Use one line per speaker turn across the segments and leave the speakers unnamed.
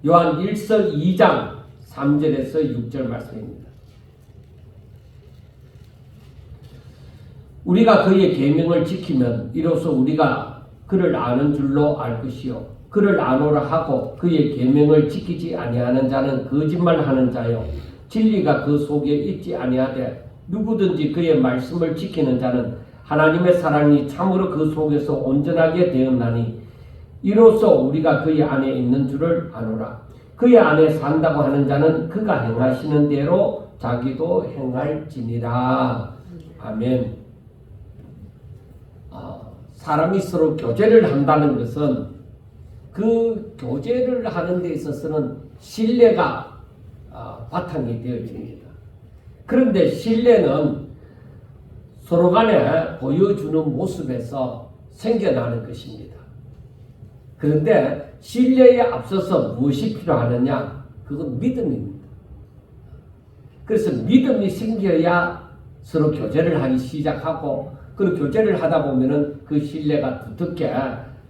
요한 1서 2장 3절에서 6절 말씀입니다. 우리가 그의 계명을 지키면 이로써 우리가 그를 아는 줄로 알 것이요 그를 아노라 하고 그의 계명을 지키지 아니하는 자는 거짓말하는 자요 진리가 그 속에 있지 아니하되 누구든지 그의 말씀을 지키는 자는 하나님의 사랑이 참으로 그 속에서 온전하게 되었나니 이로써 우리가 그의 안에 있는 줄을 아노라. 그의 안에 산다고 하는 자는 그가 행하시는 대로 자기도 행할지니라. 아멘. 사람이 서로 교제를 한다는 것은 그 교제를 하는 데 있어서는 신뢰가 바탕이 되어집니다. 그런데 신뢰는 서로 간에 보여주는 모습에서 생겨나는 것입니다. 그런데 신뢰에 앞서서 무엇이 필요하느냐? 그건 믿음입니다. 그래서 믿음이 생겨야 서로 교제를 하기 시작하고 그 교제를 하다 보면은 그 신뢰가 두텁게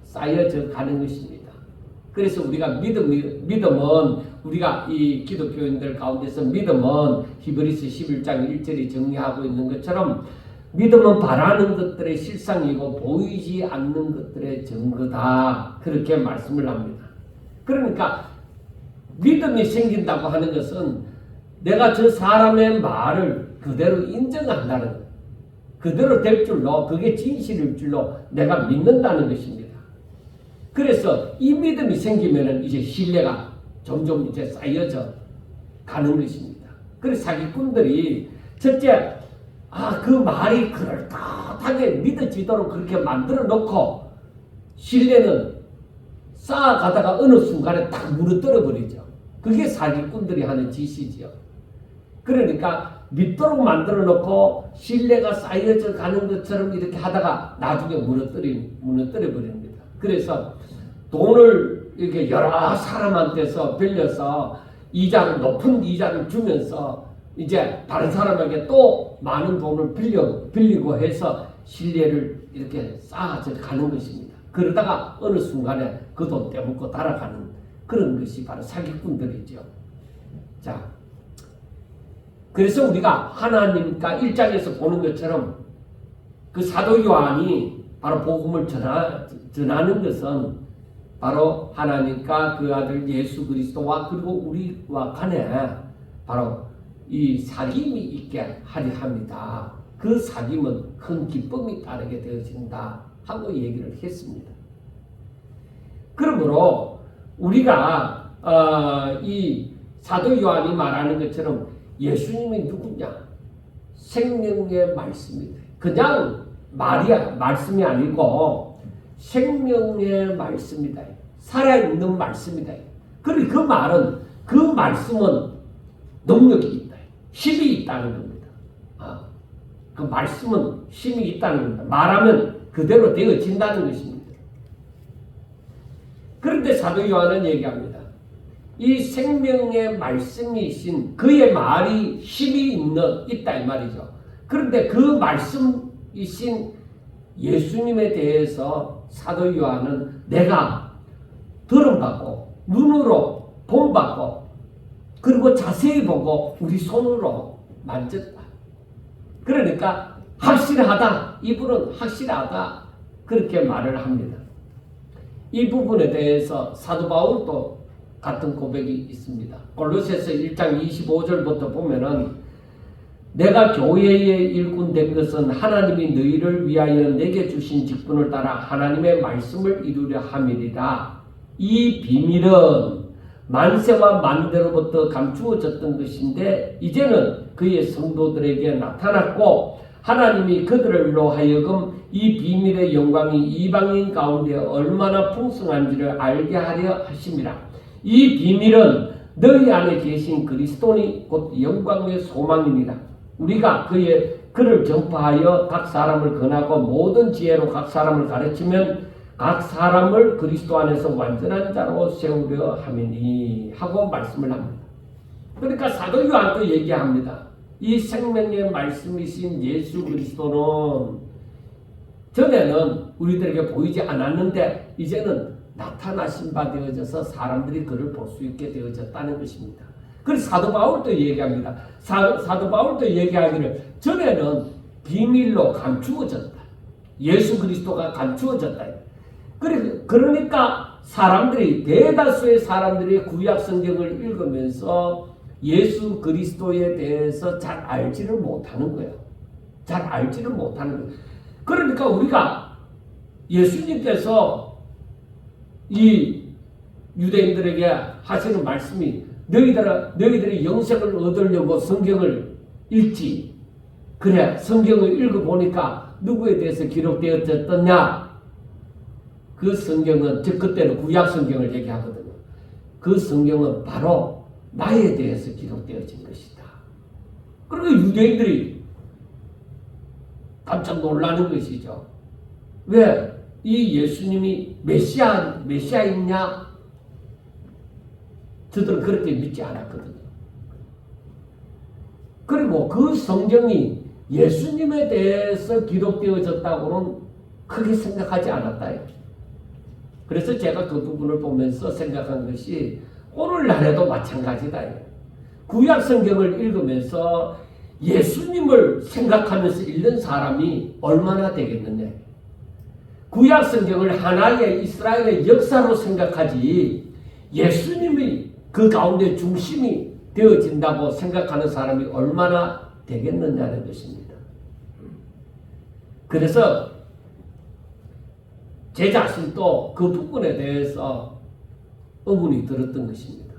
쌓여져 가는 것입니다. 그래서 우리가 믿음은 우리가 이 기독교인들 가운데서 믿음은 히브리서 11장 1절이 정리하고 있는 것처럼 믿음은 바라는 것들의 실상이고 보이지 않는 것들의 증거다. 그렇게 말씀을 합니다. 그러니까 믿음이 생긴다고 하는 것은 내가 저 사람의 말을 그대로 인정한다는 것. 그대로 될 줄로 그게 진실일 줄로 내가 믿는다는 것입니다. 그래서 이 믿음이 생기면 이제 신뢰가 점점 이제 쌓여져 가는 것입니다. 그래서 사기꾼들이 첫째 그 말이 그럴듯하게 믿어지도록 그렇게 만들어 놓고 신뢰는 쌓아가다가 어느 순간에 딱 무너뜨려 버리죠. 그게 사기꾼들이 하는 짓이죠. 그러니까 믿도록 만들어 놓고 신뢰가 쌓여져 가는 것처럼 이렇게 하다가 나중에 무너뜨려 버립니다. 그래서 돈을 이렇게 여러 사람한테서 빌려서 높은 이자를 주면서 이제 다른 사람에게 또 많은 돈을 빌리고 해서 신뢰를 이렇게 쌓아져 가는 것입니다. 그러다가 어느 순간에 그 돈 떼먹고 달아가는 그런 것이 바로 사기꾼들이죠. 자, 그래서 우리가 하나님과 1장에서 보는 것처럼 그 사도 요한이 바로 복음을 전하는 것은 바로 하나님과 그 아들 예수 그리스도와 그리고 우리와 간에 바로 이 사귐이 있게 하려 합니다. 그 사귐은 큰 기쁨이 따르게 되어진다 하고 얘기를 했습니다. 그러므로 우리가 이 사도 요한이 말하는 것처럼 예수님이 누구냐? 생명의 말씀이다. 그냥 말씀이 아니고 생명의 말씀이다. 살아있는 말씀이다. 그리고 그 말씀은 능력이 있다. 힘이 있다는 겁니다. 그 말씀은 힘이 있다는 겁니다. 말하면 그대로 되어진다는 것입니다. 그런데 사도 요한은 얘기합니다. 이 생명의 말씀이신 그의 말이 힘이 있다 이 말이죠. 그런데 그 말씀이신 예수님에 대해서 사도 요한은 내가 들어봤고 눈으로 본봤고 그리고 자세히 보고 우리 손으로 만졌다. 그러니까 확실하다. 이분은 확실하다. 그렇게 말을 합니다. 이 부분에 대해서 사도 바울도 같은 고백이 있습니다. 골로새서 1장 25절부터 보면은 내가 교회의 일꾼 된 것은 하나님이 너희를 위하여 내게 주신 직분을 따라 하나님의 말씀을 이루려 함이리라. 이 비밀은 만세와 만대로부터 감추어졌던 것인데 이제는 그의 성도들에게 나타났고 하나님이 그들로 하여금 이 비밀의 영광이 이방인 가운데 얼마나 풍성한지를 알게 하려 하심이라. 이 비밀은 너희 안에 계신 그리스도니 곧 영광의 소망입니다. 우리가 그를 전파하여 각 사람을 권하고 모든 지혜로 각 사람을 가르치면 각 사람을 그리스도 안에서 완전한 자로 세우려 함이니 하고 말씀을 합니다. 그러니까 사도 요한도 얘기합니다. 이 생명의 말씀이신 예수 그리스도는 전에는 우리들에게 보이지 않았는데 이제는 나타나신 바 되어져서 사람들이 그를 볼 수 있게 되어졌다는 것입니다. 그래서 사도 바울도 얘기합니다. 사도 바울도 얘기하기를 전에는 비밀로 감추어졌다. 예수 그리스도가 감추어졌다. 그러니까 사람들이 대다수의 사람들이 구약 성경을 읽으면서 예수 그리스도에 대해서 잘 알지를 못하는 거예요. 잘 알지를 못하는 거예요. 그러니까 우리가 예수님께서 이 유대인들에게 하시는 말씀이 너희들이 영생을 얻으려고 성경을 읽지. 그래, 성경을 읽어보니까 누구에 대해서 기록되어졌더냐? 그 성경은, 즉 그때는 구약 성경을 얘기하거든요. 그 성경은 바로 나에 대해서 기록되어진 것이다. 그리고 유대인들이 깜짝 놀라는 것이죠. 왜? 이 예수님이 메시아이냐? 저들은 그렇게 믿지 않았거든요. 그리고 그 성경이 예수님에 대해서 기록되어졌다고는 크게 생각하지 않았다. 그래서 제가 그 부분을 보면서 생각한 것이 오늘날에도 마찬가지다. 구약 성경을 읽으면서 예수님을 생각하면서 읽는 사람이 얼마나 되겠느냐. 구약 성경을 하나의 이스라엘의 역사로 생각하지 예수님이 그 가운데 중심이 되어진다고 생각하는 사람이 얼마나 되겠느냐는 것입니다. 그래서 제 자신도 그 부분에 대해서 의문이 들었던 것입니다.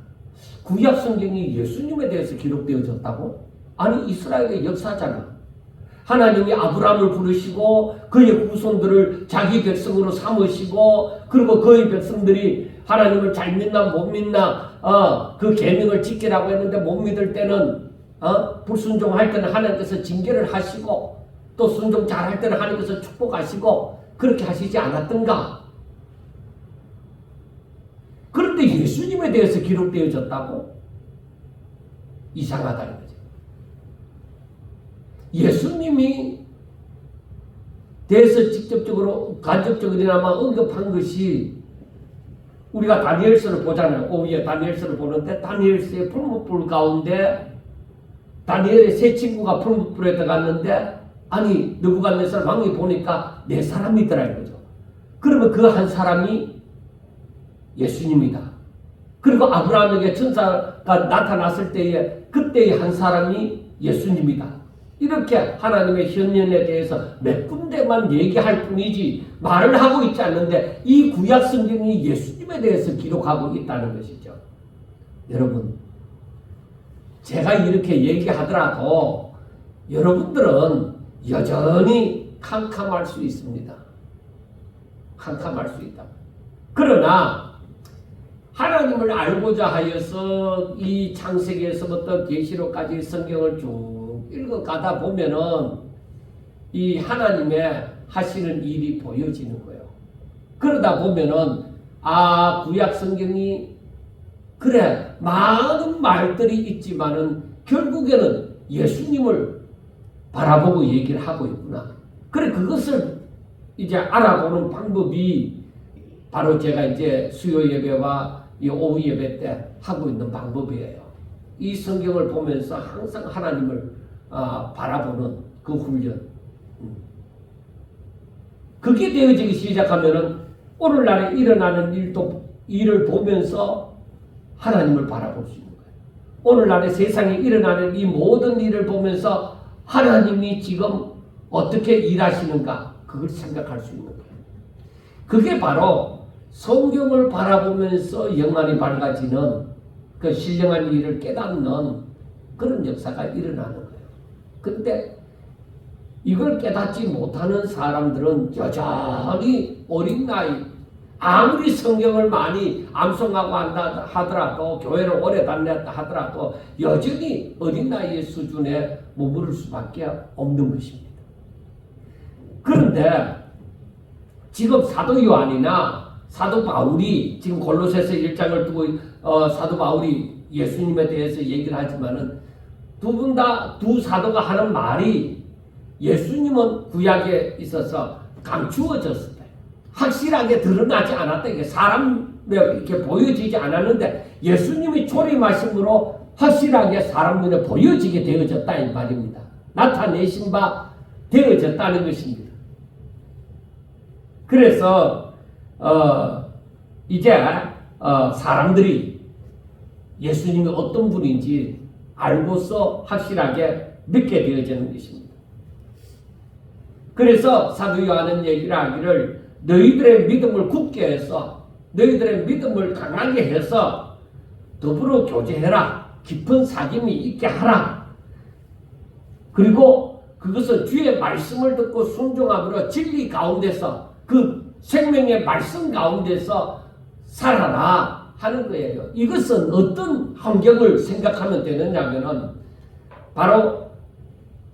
구약 성경이 예수님에 대해서 기록되어졌다고? 아니, 이스라엘의 역사잖아. 하나님이 아브라함을 부르시고 그의 후손들을 자기 백성으로 삼으시고, 그리고 그의 백성들이 하나님을 잘 믿나 못 믿나 그 계명을 지키라고 했는데 못 믿을 때는 불순종할 때는 하나님께서 징계를 하시고, 또 순종 잘할 때는 하나님께서 축복하시고, 그렇게 하시지 않았던가? 그런데 예수님에 대해서 기록되어졌다고? 이상하다는 거죠. 예수님이 대해서 직접적으로 간접적으로나마 언급한 것이, 우리가 다니엘서를 보잖아요. 오후에 다니엘서를 보는데 다니엘서의 풀무불 가운데 다니엘의 세 친구가 풀무불에 들어갔는데, 아니 느부갓네살 왕이 보니까 네 사람이더라 이거죠. 그러면 그 한 사람이 예수님이다. 그리고 아브라함에게 천사가 나타났을 때에 그때의 한 사람이 예수님이다. 이렇게 하나님의 현현에 대해서 몇 군데만 얘기할 뿐이지 말을 하고 있지 않는데, 이 구약 성경이 예수님에 대해서 기록하고 있다는 것이죠. 여러분, 제가 이렇게 얘기하더라도 여러분들은 여전히 캄캄할 수 있습니다. 캄캄할 수 있다. 그러나 하나님을 알고자 하여서 이 창세기에서부터 계시록까지 성경을 쭉 읽어가다 보면은 이 하나님의 하시는 일이 보여지는 거예요. 그러다 보면은 구약 성경이 그래 많은 말들이 있지만은 결국에는 예수님을 바라보고 얘기를 하고 있구나. 그래, 그것을 이제 알아보는 방법이 바로 제가 이제 수요 예배와 이 오후 예배 때 하고 있는 방법이에요. 이 성경을 보면서 항상 하나님을 바라보는 그 훈련. 그게 되어지기 시작하면은 오늘날에 일어나는 일을 보면서 하나님을 바라볼 수 있는 거예요. 오늘날에 세상에 일어나는 이 모든 일을 보면서 하나님이 지금 어떻게 일하시는가, 그걸 생각할 수 있는 거예요. 그게 바로 성경을 바라보면서 영안이 밝아지는, 그 신령한 일을 깨닫는 그런 역사가 일어나는 거예요. 근데 이걸 깨닫지 못하는 사람들은 여전히 어린 나이, 아무리 성경을 많이 암송하고 한다 하더라도, 교회를 오래 다녔다 하더라도 여전히 어린 나이의 수준에 머무를 수밖에 없는 것입니다. 그런데 지금 사도 요한이나 사도 바울이, 지금 골로새서 1장을 두고 사도 바울이 예수님에 대해서 얘기를 하지만은 두 사도가 하는 말이, 예수님은 구약에 있어서 감추어졌을 때, 확실하게 드러나지 않았다. 이게 사람에 이렇게 보여지지 않았는데 예수님이 초림하심으로 확실하게 사람 눈에 보여지게 되어졌다 이 말입니다. 나타내신 바 되어졌다는 것입니다. 그래서 이제 사람들이 예수님이 어떤 분인지 알고서 확실하게 믿게 되어지는 것입니다. 그래서 사도 요한은 얘기를 하기를 너희들의 믿음을 굳게 해서 너희들의 믿음을 강하게 해서 더불어 교제해라. 깊은 사귐이 있게 하라. 그리고 그것은 주의 말씀을 듣고 순종함으로 진리 가운데서 그 생명의 말씀 가운데서 살아라 하는 거예요. 이것은 어떤 환경을 생각하면 되느냐면은 바로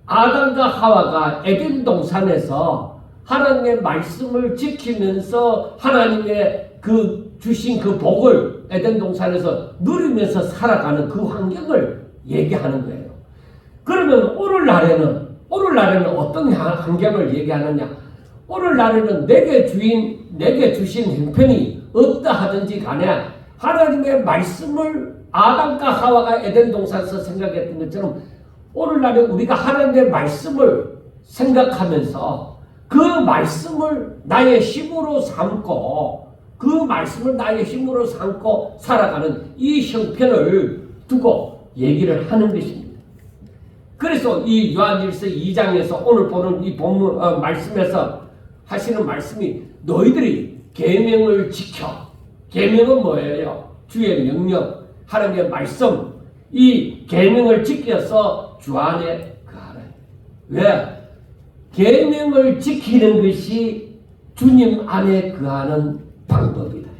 아담과 하와가 에덴 동산에서 하나님의 말씀을 지키면서 하나님의 그 주신 그 복을 에덴 동산에서 누리면서 살아가는 그 환경을 얘기하는 거예요. 그러면 오늘날에는 어떤 환경을 얘기하느냐? 오늘날에는 내게 주신 형편이 어떠하든지 간에 하나님의 말씀을 아담과 하와가 에덴 동산에서 생각했던 것처럼 오늘날에 우리가 하나님의 말씀을 생각하면서 그 말씀을 나의 힘으로 삼고 살아가는 이 형편을 두고 얘기를 하는 것입니다. 그래서 이 요한일서 2장에서 오늘 보는 이 본문 말씀에서 하시는 말씀이 너희들이 계명을 지켜. 계명은 뭐예요? 주의 명령, 하나님의 말씀. 이 계명을 지켜서 주 안에 거하라. 왜? 계명을 지키는 것이 주님 안에 거하는 방법이다.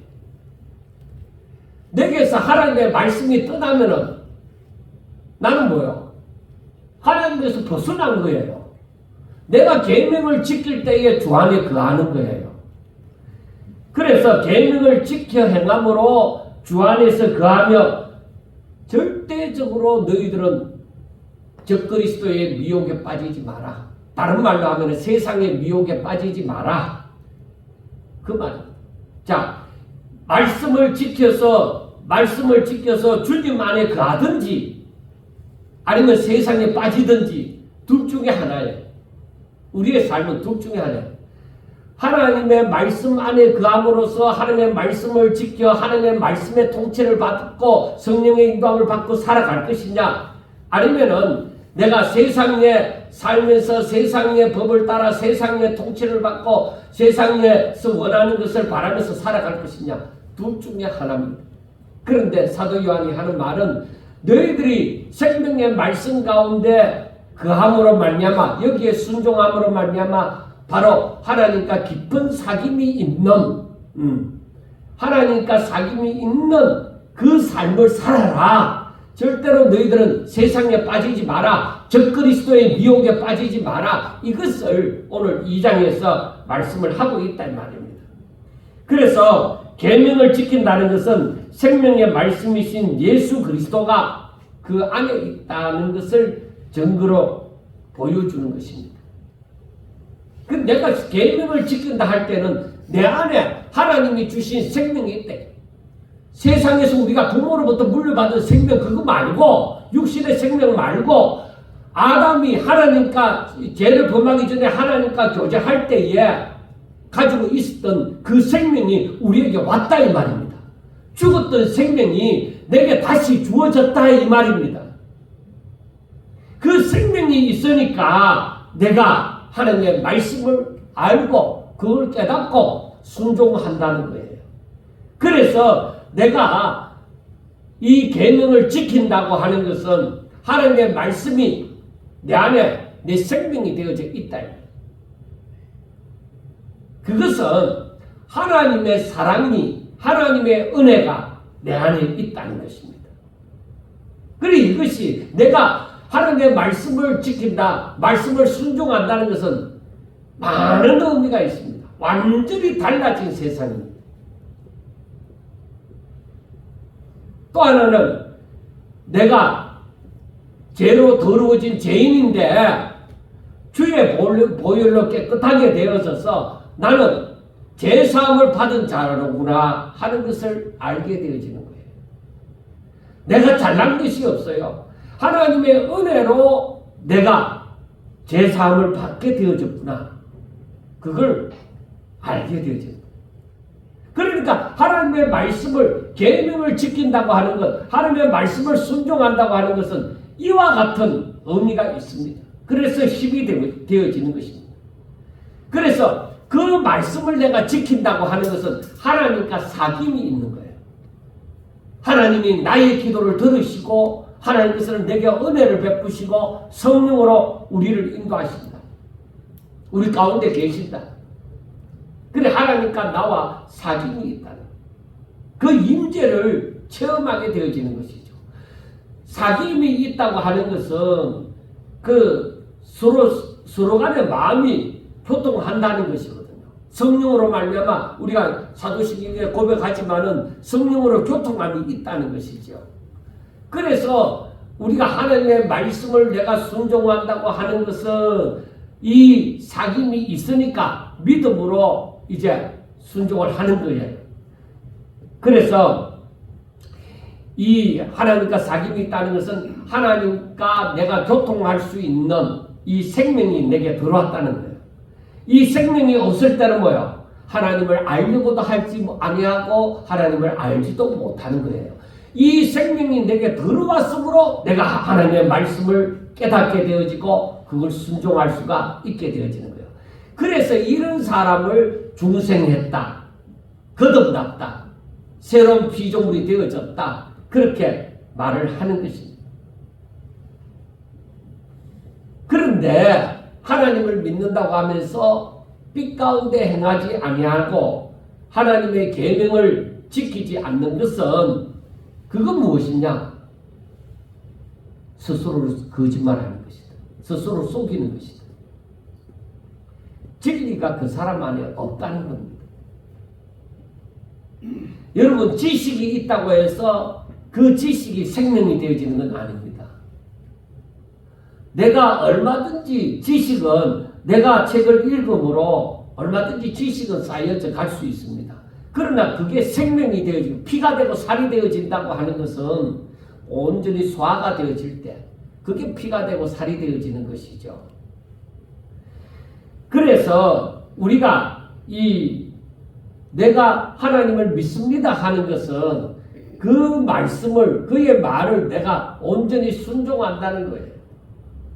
내게서 하나님의 말씀이 떠나면은 나는 뭐요? 하나님께서 벗어난 거예요. 내가 계명을 지킬 때에 주 안에 거하는 거예요. 그래서 계명을 지켜 행함으로 주 안에서 거하며 절대적으로 너희들은 적그리스도의 미혹에 빠지지 마라. 다른 말로 하면 세상의 미혹에 빠지지 마라. 그 말입니다. 자, 말씀을 지켜서 주님 안에 거하든지 아니면 세상에 빠지든지 둘 중에 하나예요. 우리의 삶은 둘 중에 하나예요. 하나님의 말씀 안에 거함으로써 하나님의 말씀을 지켜 하나님의 말씀의 통치를 받고 성령의 인도함을 받고 살아갈 것이냐, 아니면은 내가 세상에 살면서 세상의 법을 따라 세상의 통치를 받고 세상에서 원하는 것을 바라면서 살아갈 것이냐, 둘 중에 하나입니다. 그런데 사도 요한이 하는 말은 너희들이 생명의 말씀 가운데 거함으로 말미암아, 여기에 순종함으로 말미암아 바로 하나님과 깊은 사귐이 있는 하나님과 사귐이 있는 그 삶을 살아라. 절대로 너희들은 세상에 빠지지 마라. 적그리스도의 미혹에 빠지지 마라. 이것을 오늘 2장에서 말씀을 하고 있단 말입니다. 그래서 계명을 지킨다는 것은 생명의 말씀이신 예수 그리스도가 그 안에 있다는 것을 증거로 보여주는 것입니다. 그 내가 계명을 지킨다 할 때는 내 안에 하나님이 주신 생명이 있대. 세상에서 우리가 부모로부터 물려받은 생명 그거 말고, 육신의 생명 말고, 아담이 하나님과 죄를 범하기 전에 하나님과 교제할 때에 가지고 있었던 그 생명이 우리에게 왔다 이 말입니다. 죽었던 생명이 내게 다시 주어졌다 이 말입니다. 그 생명이 있으니까 내가 하나님의 말씀을 알고 그걸 깨닫고 순종한다는 거예요. 그래서 내가 이 계명을 지킨다고 하는 것은 하나님의 말씀이 내 안에 내 생명이 되어져 있다. 그것은 하나님의 사랑이, 하나님의 은혜가 내 안에 있다는 것입니다. 그리고 이것이 내가 하나님의 말씀을 지킨다, 말씀을 순종한다는 것은 많은 의미가 있습니다. 완전히 달라진 세상입니다. 또 하나는 내가 죄로 더러워진 죄인인데 주의 보혈로 깨끗하게 되어져서 나는 제사함을 받은 자로구나 하는 것을 알게 되어지는 거예요. 내가 잘난 것이 없어요. 하나님의 은혜로 내가 제사함을 받게 되어졌구나. 그걸 알게 되어져요. 그러니까 하나님의 말씀을 계명을 지킨다고 하는 것, 하나님의 말씀을 순종한다고 하는 것은 이와 같은 의미가 있습니다. 그래서 힘이 되어지는 것입니다. 그래서 그 말씀을 내가 지킨다고 하는 것은 하나님과 사귐이 있는 거예요. 하나님이 나의 기도를 들으시고 하나님께서는 내게 은혜를 베푸시고 성령으로 우리를 인도하신다. 우리 가운데 계신다. 그래 하나님과 나와 사귐이 있다는 그 임재를 체험하게 되어지는 것이죠. 사귐이 있다고 하는 것은 그 서로 간의 마음이 교통한다는 것이거든요. 성령으로 말미암아 우리가 사도신경에 고백하지만은 성령으로 교통함이 있다는 것이죠. 그래서 우리가 하나님의 말씀을 내가 순종한다고 하는 것은 이 사귐이 있으니까 믿음으로 이제 순종을 하는 거예요. 그래서 이 하나님과 사귐이 있다는 것은 하나님과 내가 교통할 수 있는 이 생명이 내게 들어왔다는 거예요. 이 생명이 없을 때는 뭐예요? 하나님을 알려고도 할지 아니하고 하나님을 알지도 못하는 거예요. 이 생명이 내게 들어왔으므로 내가 하나님의 말씀을 깨닫게 되어지고 그걸 순종할 수가 있게 되어지는 거예요. 그래서 이런 사람을 중생했다, 거듭났다, 새로운 피조물이 되어졌다, 그렇게 말을 하는 것입니다. 그런데 하나님을 믿는다고 하면서 빛 가운데 행하지 아니하고 하나님의 계명을 지키지 않는 것은 그건 무엇이냐? 스스로를 거짓말하는 것이다. 스스로 속이는 것이다. 진리가 그 사람 안에 없다는 겁니다. 여러분 지식이 있다고 해서 그 지식이 생명이 되어지는 건 아닙니다. 내가 얼마든지 지식은 내가 책을 읽음으로 얼마든지 지식은 쌓여져 갈 수 있습니다. 그러나 그게 생명이 되어지고 피가 되고 살이 되어진다고 하는 것은 온전히 소화가 되어질 때 그게 피가 되고 살이 되어지는 것이죠. 그래서 우리가 내가 하나님을 믿습니다 하는 것은 그 말씀을 그의 말을 내가 온전히 순종한다는 거예요.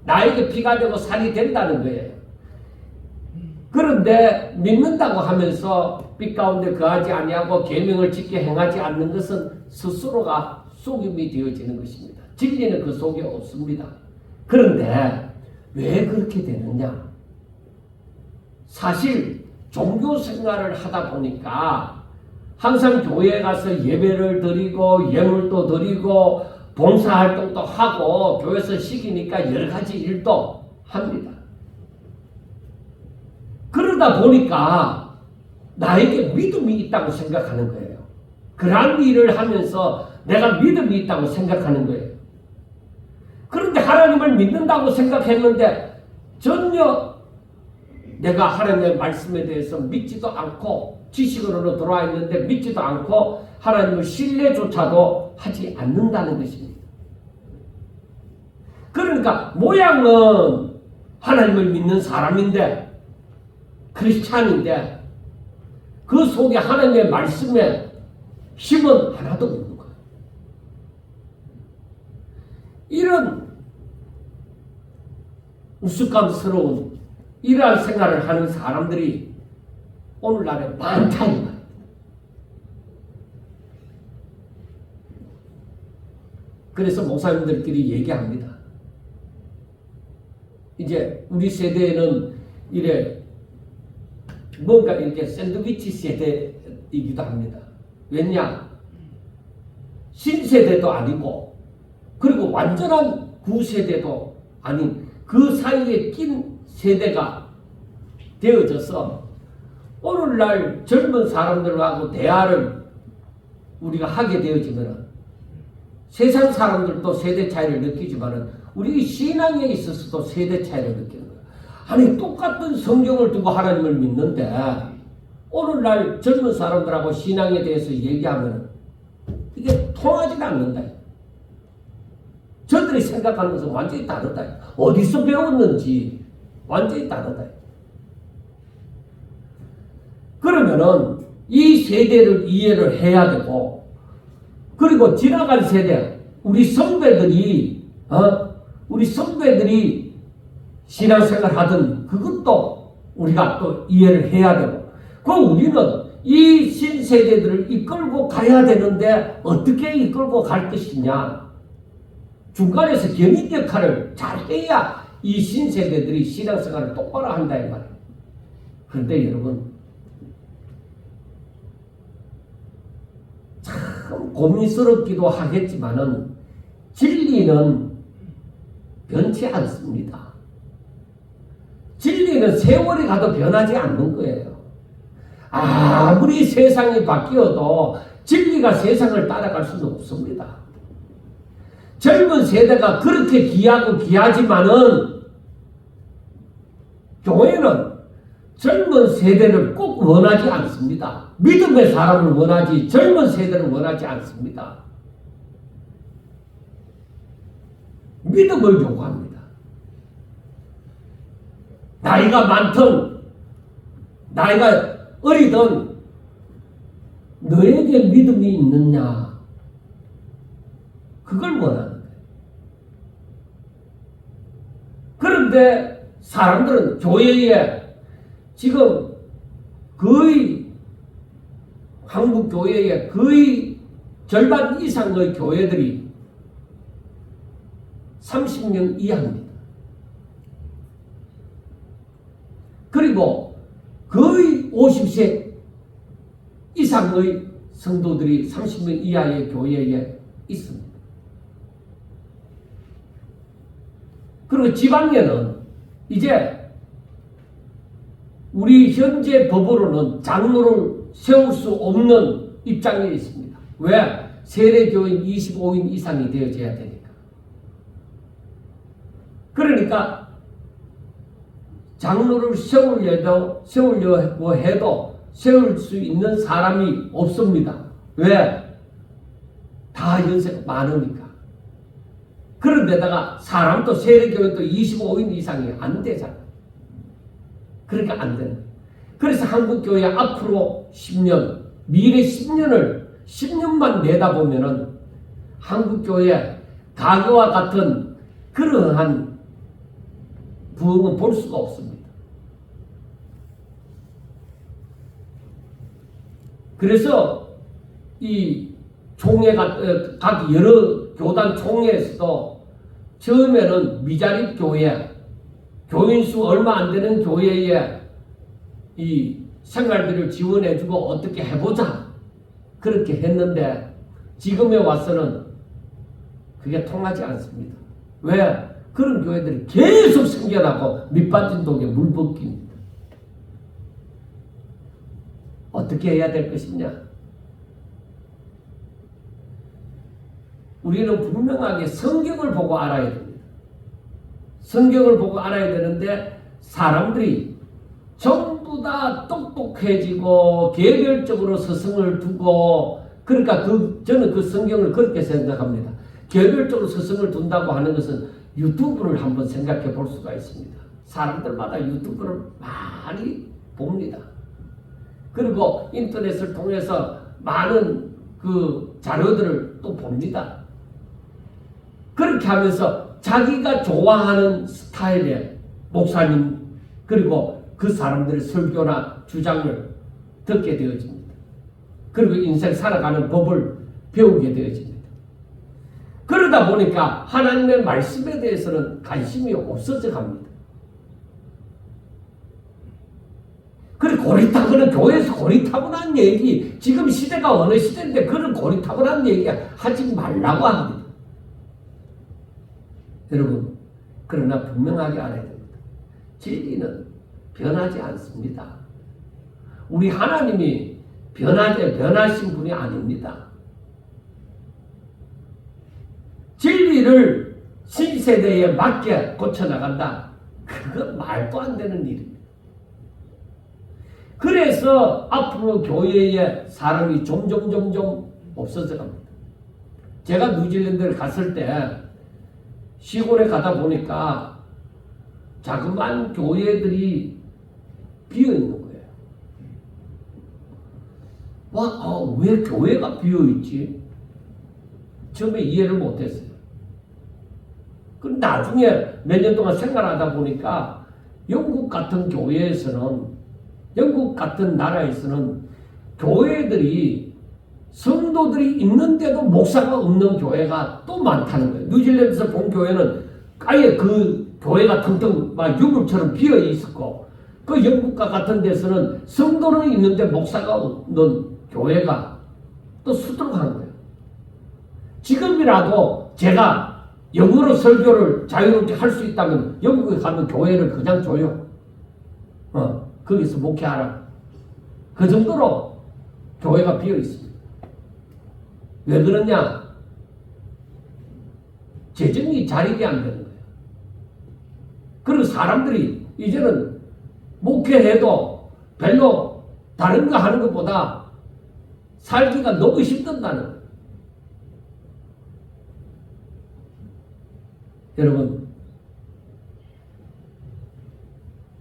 나에게 피가 되고 살이 된다는 거예요. 그런데 믿는다고 하면서 빛 가운데 거하지 아니하고 계명을 지켜 행하지 않는 것은 스스로가 속임이 되어지는 것입니다. 진리는 그 속에 없습니다. 그런데 왜 그렇게 되느냐? 사실 종교 생활을 하다 보니까 항상 교회에 가서 예배를 드리고 예물도 드리고 봉사활동도 하고 교회에서 시키니까 여러 가지 일도 합니다. 그러다 보니까 나에게 믿음이 있다고 생각하는 거예요. 그러한 일을 하면서 내가 믿음이 있다고 생각하는 거예요. 그런데 하나님을 믿는다고 생각했는데 전혀 내가 하나님의 말씀에 대해서 믿지도 않고 지식으로는 들어와 있는데 믿지도 않고 하나님을 신뢰조차도 하지 않는다는 것입니다. 그러니까 모양은 하나님을 믿는 사람인데 크리스찬인데 그 속에 하나님의 말씀에 힘은 하나도 없는 거예요. 이런 우스꽝스러운 이러한 생활을 하는 사람들이 오늘날에 많다는 거예요. 그래서 목사님들끼리 얘기합니다. 이제 우리 세대에는 이래 뭔가 이렇게 샌드위치 세대이기도 합니다. 왜냐? 신세대도 아니고 그리고 완전한 구세대도 아닌 그 사이에 낀 세대가 되어져서 오늘날 젊은 사람들하고 대화를 우리가 하게 되어지면 세상 사람들도 세대 차이를 느끼지만 우리 신앙에 있어서도 세대 차이를 느끼는 거예요. 아니 똑같은 성경을 두고 하나님을 믿는데 오늘날 젊은 사람들하고 신앙에 대해서 얘기하면 이게 통하지 않는다. 저들이 생각하는 것은 완전히 다르다. 어디서 배웠는지 완전히 다르다. 그러면은 이 세대를 이해를 해야 되고, 그리고 지나간 세대, 우리 선배들이 신앙생활 하던 그것도 우리가 또 이해를 해야 되고, 우리는 이 신세대들을 이끌고 가야 되는데 어떻게 이끌고 갈 것이냐. 중간에서 견인 역할을 잘 해야 이 신세대들이 신앙생활을 똑바로 한다 이 말이에요. 그런데 여러분, 참 고민스럽기도 하겠지만은 진리는 변치 않습니다. 진리는 세월이 가도 변하지 않는 거예요. 아무리 세상이 바뀌어도 진리가 세상을 따라갈 수는 없습니다. 젊은 세대가 그렇게 귀하고 귀하지만은 교회는 젊은 세대를 꼭 원하지 않습니다. 믿음의 사람을 원하지 젊은 세대를 원하지 않습니다. 믿음을 요구합니다. 나이가 많든 나이가 어리든 너에게 믿음이 있느냐, 그걸 원하는 거예요. 그런데 사람들은 교회에 지금 거의 한국 교회의 거의 절반 이상의 교회들이 30명 이하입니다. 그리고 거의 50세 이상의 성도들이 30명 이하의 교회에 있습니다. 그리고 지방에는 이제 우리 현재 법으로는 장로를 세울 수 없는 입장에 있습니다. 왜? 세례교인 25인 이상이 되어져야 되니까. 그러니까 장로를 세우려고 해도 세울 수 있는 사람이 없습니다. 왜? 다 연세가 많으니까. 그런데다가 사람도 세례교인도 25인 이상이 안 되잖아. 그러니까 안 되는 거예요. 그래서 한국교회 앞으로 10년, 미래 10년만 내다보면은 한국교회 과거와 같은 그러한 부흥은 볼 수가 없습니다. 그래서 이 총회가 각 여러 교단 총회에서도 처음에는 미자립 교회, 교인 수 얼마 안 되는 교회에 이 생활비를 지원해주고 어떻게 해보자, 그렇게 했는데 지금에 와서는 그게 통하지 않습니다. 왜? 그런 교회들이 계속 생겨나고 밑빠진 독에 물 붓기입니다. 어떻게 해야 될 것이냐? 우리는 분명하게 성경을 보고 알아야 됩니다. 성경을 보고 알아야 되는데 사람들이 전부 다 똑똑해지고 개별적으로 스승을 두고, 그러니까 저는 그 성경을 그렇게 생각합니다. 개별적으로 스승을 둔다고 하는 것은 유튜브를 한번 생각해 볼 수가 있습니다. 사람들마다 유튜브를 많이 봅니다. 그리고 인터넷을 통해서 많은 그 자료들을 또 봅니다. 그렇게 하면서 자기가 좋아하는 스타일의 목사님, 그리고 그 사람들의 설교나 주장을 듣게 되어집니다. 그리고 인생 살아가는 법을 배우게 되어집니다. 그러다 보니까 하나님의 말씀에 대해서는 관심이 없어져 갑니다. 그리고 고리타분한, 교회에서 고리타분한 얘기, 지금 시대가 어느 시대인데 그런 고리타분한 얘기 하지 말라고 합니다. 여러분, 그러나 분명하게 알아야 됩니다. 진리는 변하지 않습니다. 우리 하나님이 변하신 분이 아닙니다. 진리를 신세대에 맞게 고쳐나간다. 그건 말도 안 되는 일입니다. 그래서 앞으로 교회에 사람이 점점 없어져 갑니다. 제가 뉴질랜드를 갔을 때 시골에 가다 보니까 자그마한 교회들이 비어 있는 거예요. 왜 교회가 비어 있지? 처음에 이해를 못했어요. 그럼 나중에 몇 년 동안 생활하다 보니까 영국 같은 교회에서는, 영국 같은 나라에서는 교회들이 성도들이 있는데도 목사가 없는 교회가 또 많다는 거예요. 뉴질랜드에서 본 교회는 아예 그 교회가 텅텅 막 유물처럼 비어 있었고, 그 영국과 같은 데서는 성도는 있는데 목사가 없는 교회가 또 수두룩한 거예요. 지금이라도 제가 영어로 설교를 자유롭게 할 수 있다면 영국에 가면 교회를 그냥 줘요. 거기서 목회하라. 그 정도로 교회가 비어 있습니다. 왜 그러냐? 재정이 자립이 안 되는 거예요. 그리고 사람들이 이제는 목회해도 별로 다른 거 하는 것보다 살기가 너무 힘든다는 거예요. 여러분,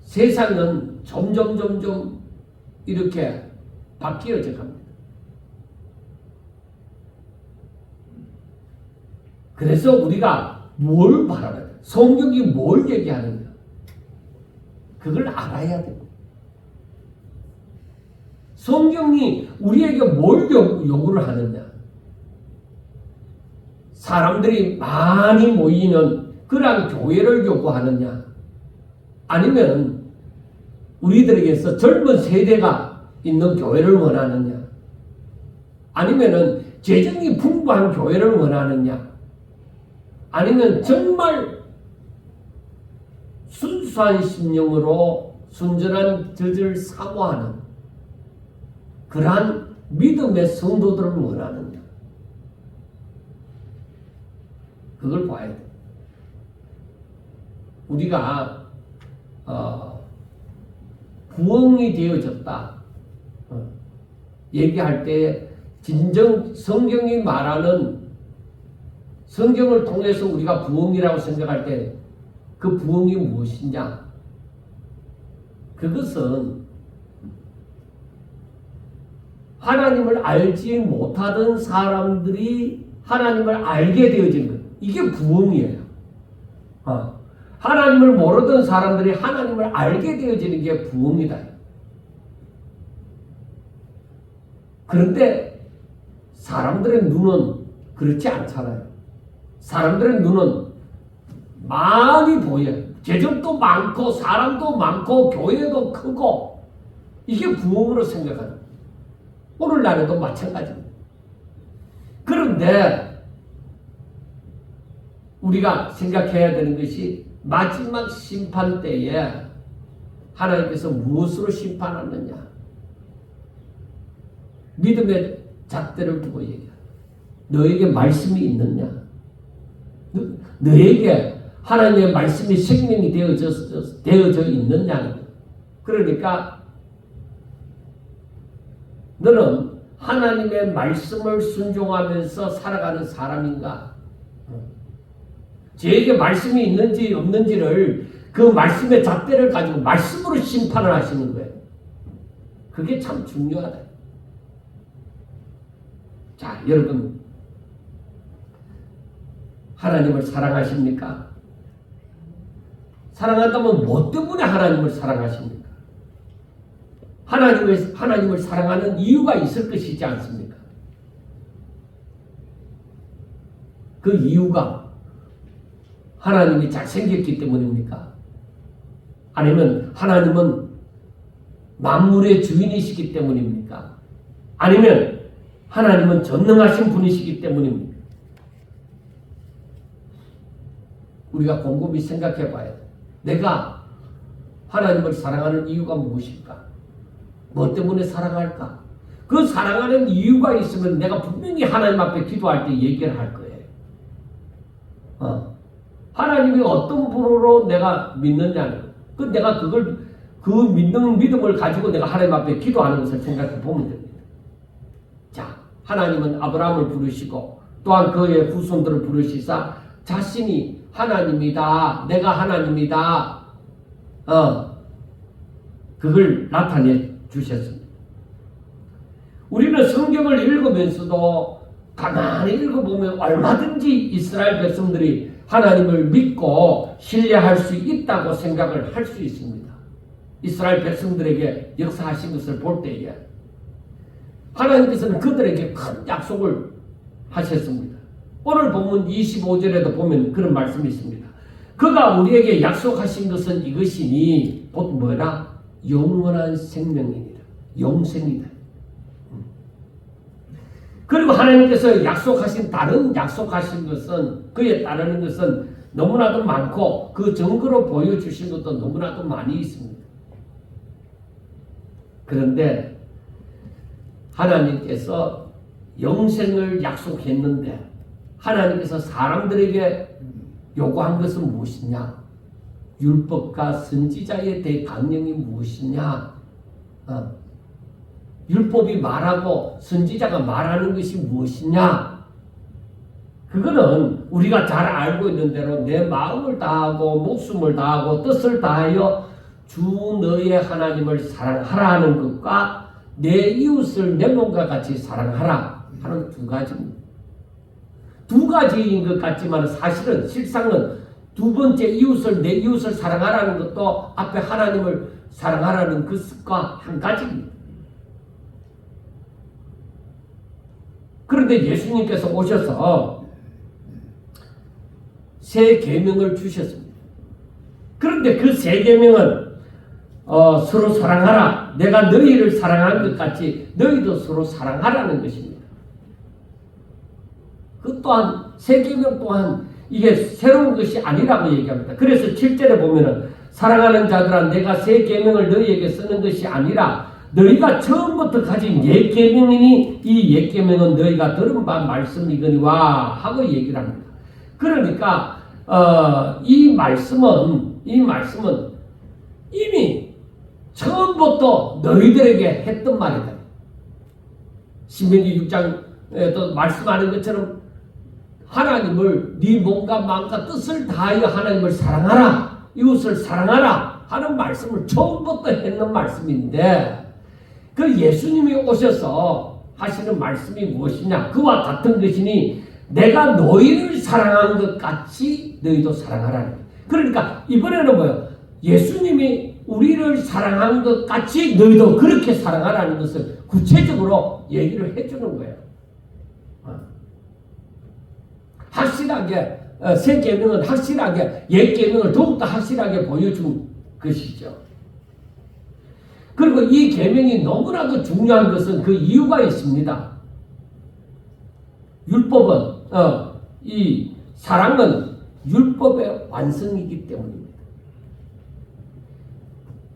세상은 점점 이렇게 바뀌어져 갑니다. 그래서 우리가 뭘 바라야 돼? 성경이 뭘 얘기하는가? 그걸 알아야 돼. 성경이 우리에게 뭘 요구를 하느냐? 사람들이 많이 모이는 그러한 교회를 요구하느냐? 아니면 우리들에게서 젊은 세대가 있는 교회를 원하느냐? 아니면은 재정이 풍부한 교회를 원하느냐? 아니면 정말 순수한 심령으로 순전한 젖을 사모하는 그러한 믿음의 성도들을 원하느냐? 그걸 봐야 돼. 우리가 부흥이 되어졌다 얘기할 때 진정 성경이 말하는, 성경을 통해서 우리가 부흥이라고 생각할 때 그 부흥이 무엇이냐? 그것은 하나님을 알지 못하던 사람들이 하나님을 알게 되어진 것. 이게 부흥이에요. 하나님을 모르던 사람들이 하나님을 알게 되어지는 게 부흥이다. 그런데 사람들의 눈은 그렇지 않잖아요. 사람들의 눈은 많이 보여요. 재정도 많고 사람도 많고 교회도 크고, 이게 부흥으로 생각하는. 오늘날에도 마찬가지입니다. 그런데 우리가 생각해야 되는 것이 마지막 심판 때에 하나님께서 무엇으로 심판하느냐? 믿음의 잣대를 두고 얘기합니다. 너에게 말씀이 있느냐? 너에게 하나님의 말씀이 생명이 되어져 있느냐? 그러니까 너는 하나님의 말씀을 순종하면서 살아가는 사람인가? 저에게 말씀이 있는지 없는지를 그 말씀의 잣대를 가지고 말씀으로 심판을 하시는 거예요. 그게 참 중요하다. 자, 여러분, 하나님을 사랑하십니까? 사랑한다면 뭐 때문에 하나님을 사랑하십니까? 하나님을 사랑하는 이유가 있을 것이지 않습니까? 그 이유가 하나님이 잘생겼기 때문입니까? 아니면 하나님은 만물의 주인이시기 때문입니까? 아니면 하나님은 전능하신 분이시기 때문입니까? 우리가 곰곰이 생각해 봐야 돼. 내가 하나님을 사랑하는 이유가 무엇일까? 뭐 때문에 사랑할까? 그 사랑하는 이유가 있으면 내가 분명히 하나님 앞에 기도할 때 얘기를 할 거예요. 하나님이 어떤 분으로 내가 믿느냐는, 내가 그 믿는 믿음을 가지고 내가 하나님 앞에 기도하는 것을 생각해 보면 됩니다. 자, 하나님은 아브라함을 부르시고 또한 그의 후손들을 부르시사 자신이 하나님이다, 내가 하나님이다, 그걸 나타내 주셨습니다. 우리는 성경을 읽으면서도 가만히 읽어보면 얼마든지 이스라엘 백성들이 하나님을 믿고 신뢰할 수 있다고 생각을 할 수 있습니다. 이스라엘 백성들에게 역사하신 것을 볼 때에 하나님께서는 그들에게 큰 약속을 하셨습니다. 오늘 본문 25절에도 보면 그런 말씀이 있습니다. 그가 우리에게 약속하신 것은 이것이니 곧 뭐라? 영원한 생명이니라. 영생이다. 그리고 하나님께서 약속하신 다른 약속하신 것은 그에 따르는 것은 너무나도 많고 그 증거로 보여주신 것도 너무나도 많이 있습니다. 그런데 하나님께서 영생을 약속했는데 하나님께서 사람들에게 요구한 것은 무엇이냐? 율법과 선지자의 대강령이 무엇이냐? 율법이 말하고 선지자가 말하는 것이 무엇이냐? 그거는 우리가 잘 알고 있는 대로 내 마음을 다하고 목숨을 다하고 뜻을 다하여 주 너의 하나님을 사랑하라는 것과 내 이웃을 내 몸과 같이 사랑하라 하는 두 가지입니다. 두 가지인 것 같지만 사실은 실상은 두 번째 이웃을 내 이웃을 사랑하라는 것도 앞에 하나님을 사랑하라는 것과 한 가지입니다. 그런데 예수님께서 오셔서 새 계명을 주셨습니다. 그런데 그 새 계명은 서로 사랑하라. 내가 너희를 사랑한 것 같이 너희도 서로 사랑하라는 것입니다. 그 또한 새 계명 또한 이게 새로운 것이 아니라고 얘기합니다. 그래서 7절에 보면은 사랑하는 자들아 내가 새 계명을 너희에게 쓰는 것이 아니라 너희가 처음부터 가진 옛 계명이니 이 옛 계명은 너희가 들은 바 말씀이거니와 하고 얘기를 합니다. 그러니까 이 말씀은 이미 처음부터 너희들에게 했던 말이다. 신명기 6장에도 말씀하는 것처럼 하나님을 네 몸과 마음과 뜻을 다하여 하나님을 사랑하라, 이웃을 사랑하라 하는 말씀을 처음부터 했는 말씀인데 그 예수님이 오셔서 하시는 말씀이 무엇이냐? 그와 같은 것이니 내가 너희를 사랑한 것 같이 너희도 사랑하라. 그러니까 이번에는 뭐예요? 예수님이 우리를 사랑한 것 같이 너희도 그렇게 사랑하라는 것을 구체적으로 얘기를 해주는 거예요. 확실하게 새 계명은 확실하게 옛 계명을 더욱더 확실하게 보여준 것이죠. 그리고 이 계명이 너무나도 중요한 것은 그 이유가 있습니다. 율법은 이 사랑은 율법의 완성이기 때문입니다.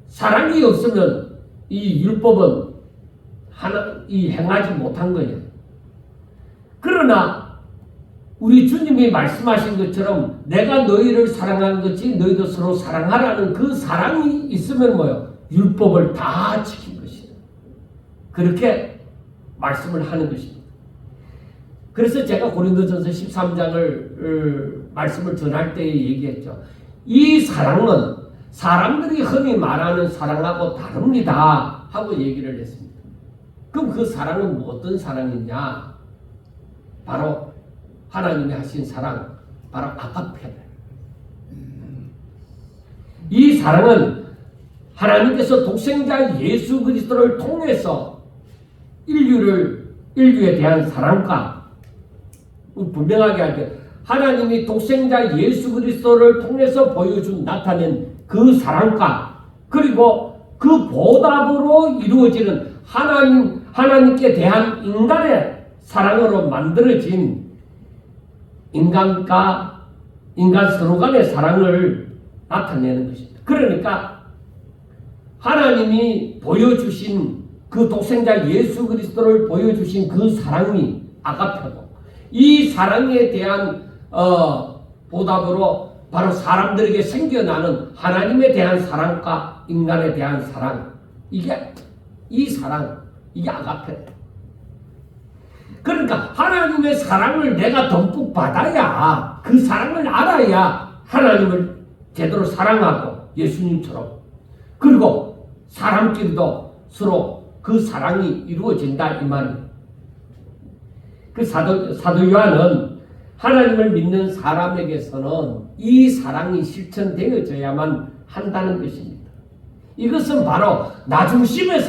사랑이 없으면 이 율법은 행하지 못한 거예요. 그러나 우리 주님이 말씀하신 것처럼 내가 너희를 사랑한 것이 너희도 서로 사랑하라는 그 사랑이 있으면 뭐예요? 율법을 다 지킨 것이에요. 그렇게 말씀을 하는 것입니다. 그래서 제가 고린도전서 13장을 말씀을 전할 때 얘기했죠. 이 사랑은 사람들이 흔히 말하는 사랑하고 다릅니다 하고 얘기를 했습니다. 그럼 그 사랑은 어떤 사랑이냐? 바로 하나님이 하신 사랑, 바로 아가페다. 이 사랑은 하나님께서 독생자 예수 그리스도를 통해서 인류에 대한 사랑과 분명하게 할 때 하나님이 독생자 예수 그리스도를 통해서 나타낸 그 사랑과 그리고 그 보답으로 이루어지는 하나님께 대한 인간의 사랑으로 만들어진 인간 서로 간의 사랑을 나타내는 것입니다. 그러니까 하나님이 보여주신 그 독생자 예수 그리스도를 보여주신 그 사랑이 아가페고 이 사랑에 대한 보답으로 바로 사람들에게 생겨나는 하나님에 대한 사랑과 인간에 대한 사랑, 이게 이 사랑, 이게 아가페. 그러니까 하나님의 사랑을 내가 듬뿍 받아야, 그 사랑을 알아야 하나님을 제대로 사랑하고 예수님처럼, 그리고 사람끼리도 서로 그 사랑이 이루어진다 이 말입니다. 그 사도 요한은 하나님을 믿는 사람에게서는 이 사랑이 실천되어져야만 한다는 것입니다. 이것은 바로 나 중심의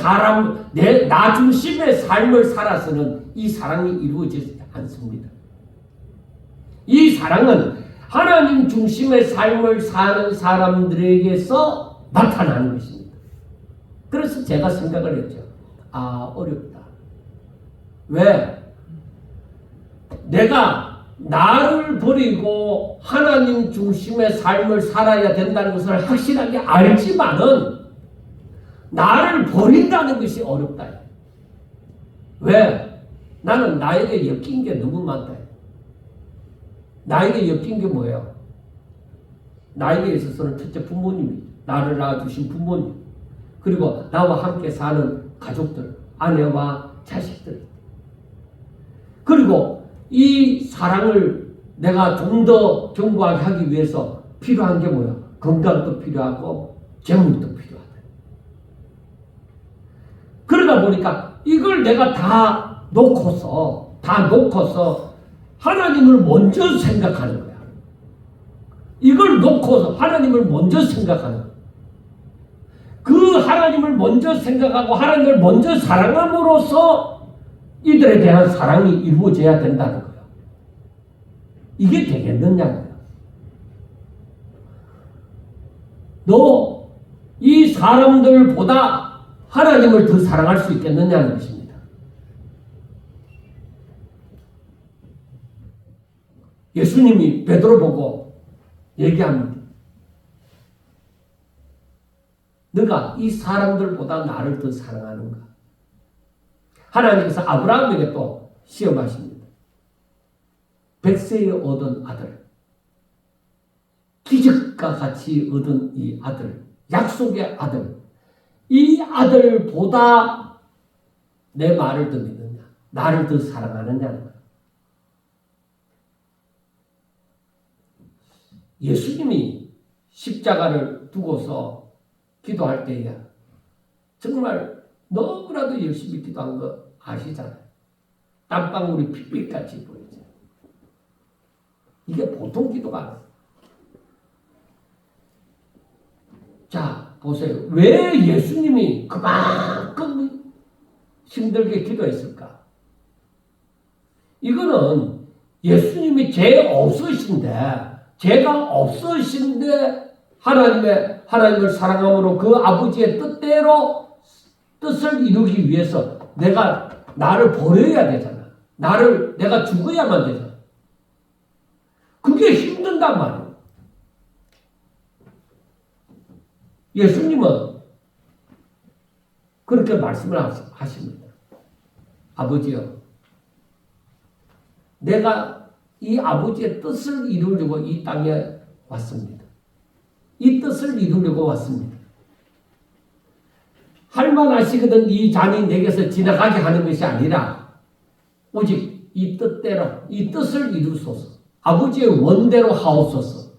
나 중심의 삶을 살아서는 이 사랑이 이루어지지 않습니다. 이 사랑은 하나님 중심의 삶을 사는 사람들에게서 나타나는 것입니다. 그래서 제가 생각을 했죠. 어렵다. 왜? 내가 나를 버리고 하나님 중심의 삶을 살아야 된다는 것을 확실하게 알지만은 나를 버린다는 것이 어렵다. 왜? 나는 나에게 엮인 게 너무 많다. 나에게 엮인 게 뭐예요? 나에게 있어서는 첫째 부모님이, 나를 낳아주신 부모님, 그리고 나와 함께 사는 가족들, 아내와 자식들, 그리고 이 사랑을 내가 좀 더 견고하게 하기 위해서 필요한 게 뭐야? 건강도 필요하고 재물도 필요하다. 그러다 보니까 이걸 내가 다 놓고서 하나님을 먼저 생각하는 거야. 이걸 놓고서 하나님을 먼저 생각하는 거야. 그 하나님을 먼저 생각하고 하나님을 먼저 사랑함으로써 이들에 대한 사랑이 이루어져야 된다는 거예요. 이게 되겠느냐고요. 너 이 사람들보다 하나님을 더 사랑할 수 있겠느냐는 것입니다. 예수님이 베드로 보고 얘기합니다. 너가 이 사람들보다 나를 더 사랑하는가? 하나님께서 아브라함에게 또 시험하십니다. 100세에 얻은 아들, 기적과 같이 얻은 이 아들, 약속의 아들, 이 아들보다 내 말을 더 믿느냐, 나를 더 사랑하느냐는 거야. 예수님이 십자가를 두고서 기도할 때야 정말 너무나도 열심히 기도한 거 아시잖아요. 땀방울이 핏빛같이 보이죠. 이게 보통 기도가 아니에요. 자, 보세요. 왜 예수님이 그만큼 힘들게 기도했을까? 이거는 예수님이 죄가 없으신데 하나님을 사랑함으로 그 아버지의 뜻을 이루기 위해서 나를 버려야 되잖아. 내가 죽어야만 되잖아. 그게 힘든단 말이에요. 예수님은 그렇게 말씀을 하십니다. 아버지요, 내가 이 아버지의 뜻을 이루려고 이 땅에 왔습니다. 이 뜻을 이루려고 왔습니다. 할만하시거든 이 잔이 내게서 지나가게 하는 것이 아니라 오직 이 뜻대로 이 뜻을 이루소서. 아버지의 원대로 하옵소서.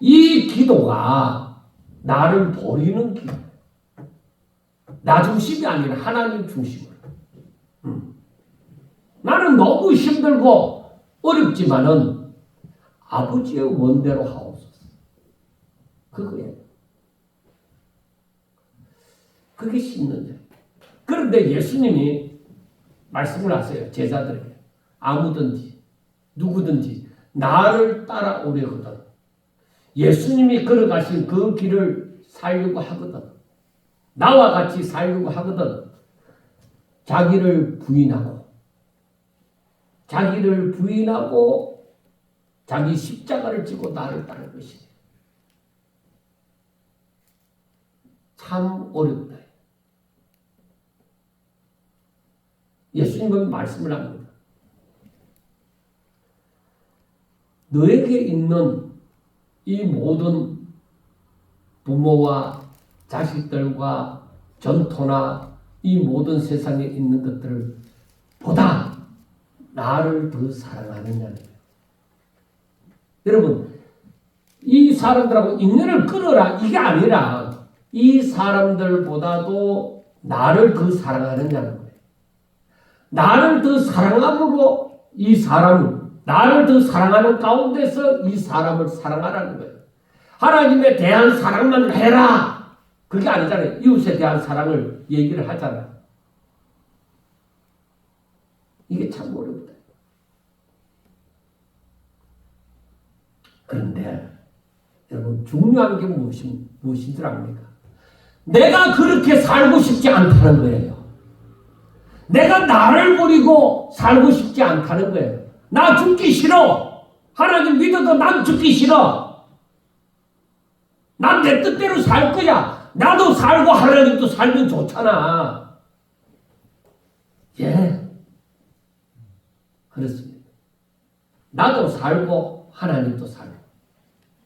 이 기도가 나를 버리는 기도. 나 중심이 아니라 하나님 중심으로. 나는 너무 힘들고 어렵지만은 아버지의 원대로 하옵소서. 그거예요. 그게 씻는 자. 그런데 예수님이 말씀을 하세요. 제자들에게. 아무든지 누구든지 나를 따라오려거든 예수님이 걸어가신 그 길을 살려고 하거든, 나와 같이 살려고 하거든, 자기를 부인하고 자기 십자가를 지고 나를 따를 것이에요. 참 어렵다. 예수님은 말씀을 합니다. 너에게 있는 이 모든 부모와 자식들과 전토나 이 모든 세상에 있는 것들을 보다 나를 더 사랑하느냐는 거예요. 여러분, 이 사람들하고 인연을 끊어라 이게 아니라 이 사람들보다도 나를 더 사랑하느냐는 거예요. 나를 더 사랑함으로 이 사람은 나를 더 사랑하는 가운데서 이 사람을 사랑하라는 거예요. 하나님에 대한 사랑만 해라. 그게 아니잖아요. 이웃에 대한 사랑을 얘기를 하잖아요. 이게 참 어렵다. 그런데 여러분 중요한 게 무엇인 줄 압니까? 내가 그렇게 살고 싶지 않다는 거예요. 내가 나를 버리고 살고 싶지 않다는 거예요. 나 죽기 싫어. 하나님 믿어도 난 죽기 싫어. 난 내 뜻대로 살 거야. 나도 살고 하나님도 살면 좋잖아. 예. 그렇습니다. 나도 살고 하나님도 살고.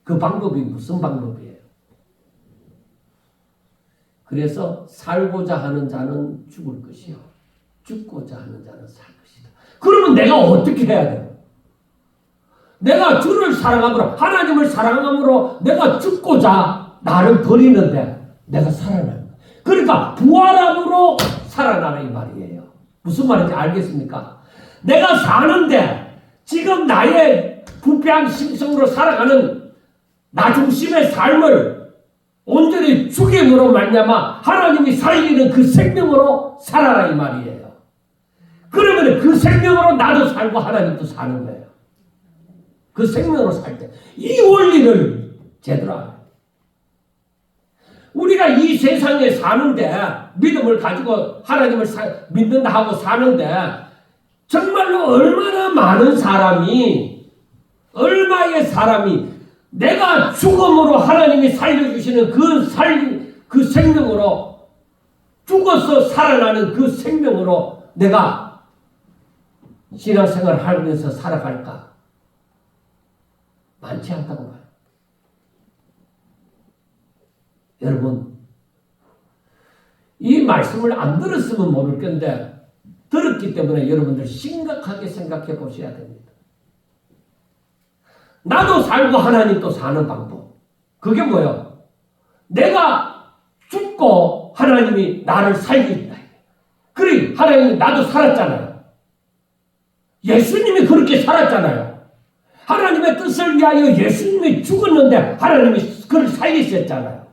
그 방법이 무슨 방법이에요? 그래서 살고자 하는 자는 죽을 것이요. 죽고자 하는 자는 살 것이다. 그러면 내가 어떻게 해야 돼요? 내가 주를 사랑함으로 하나님을 사랑함으로 내가 죽고자 나를 버리는데 내가 살아나는 거야. 그러니까 부활함으로 살아나라 이 말이에요. 무슨 말인지 알겠습니까? 내가 사는데 지금 나의 부패한 심성으로 살아가는 나 중심의 삶을 온전히 죽임으로 말미암아 하나님이 살리는 그 생명으로 살아라 이 말이에요. 그러면 그 생명으로 나도 살고 하나님도 사는 거예요. 그 생명으로 살 때 이 원리를 제대로 알아요. 우리가 이 세상에 사는데 믿음을 가지고 하나님을 믿는다 하고 사는데 정말로 얼마나 많은 사람이 얼마의 사람이 내가 죽음으로 하나님이 살려주시는 그 생명으로 죽어서 살아나는 그 생명으로 내가 신앙생활을 하면서 살아갈까? 많지 않다고 봐요. 여러분, 이 말씀을 안 들었으면 모를 건데 들었기 때문에 여러분들 심각하게 생각해 보셔야 됩니다. 나도 살고 하나님도 사는 방법. 그게 뭐예요? 내가 죽고 하나님이 나를 살린다. 그래, 하나님이 나도 살았잖아요. 예수님이 그렇게 살았잖아요. 하나님의 뜻을 위하여 예수님이 죽었는데 하나님이 그를 살리셨잖아요.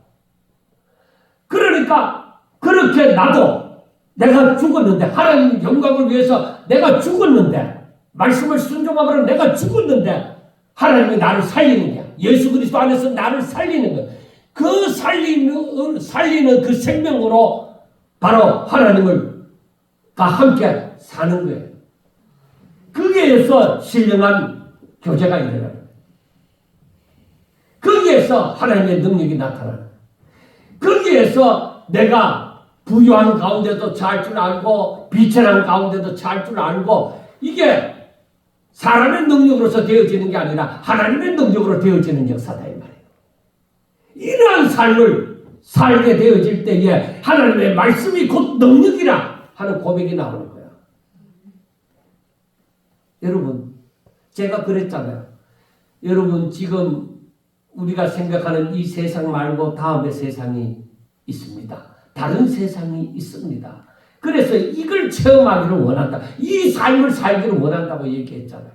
그러니까 그렇게 나도 내가 죽었는데 하나님 영광을 위해서 내가 죽었는데 말씀을 순종함으로 내가 죽었는데 하나님이 나를 살리는 거야. 예수 그리스도 안에서 나를 살리는 거야. 그 살리는 그 생명으로 바로 하나님을 함께 사는 거예요. 거기에서 신령한 교제가 일어나는 거예요. 거기에서 하나님의 능력이 나타나는 거예요. 거기에서 내가 부유한 가운데도 잘 줄 알고 비천한 가운데도 잘 줄 알고 이게 사람의 능력으로서 되어지는 게 아니라 하나님의 능력으로 되어지는 역사다 이 말이에요. 이러한 삶을 살게 되어질 때에 하나님의 말씀이 곧 능력이라 하는 고백이 나오는 거야. 여러분, 제가 그랬잖아요. 여러분, 지금 우리가 생각하는 이 세상 말고 다음의 세상이 있습니다. 다른 세상이 있습니다. 그래서 이걸 체험하기를 원한다. 이 삶을 살기를 원한다고 얘기했잖아요.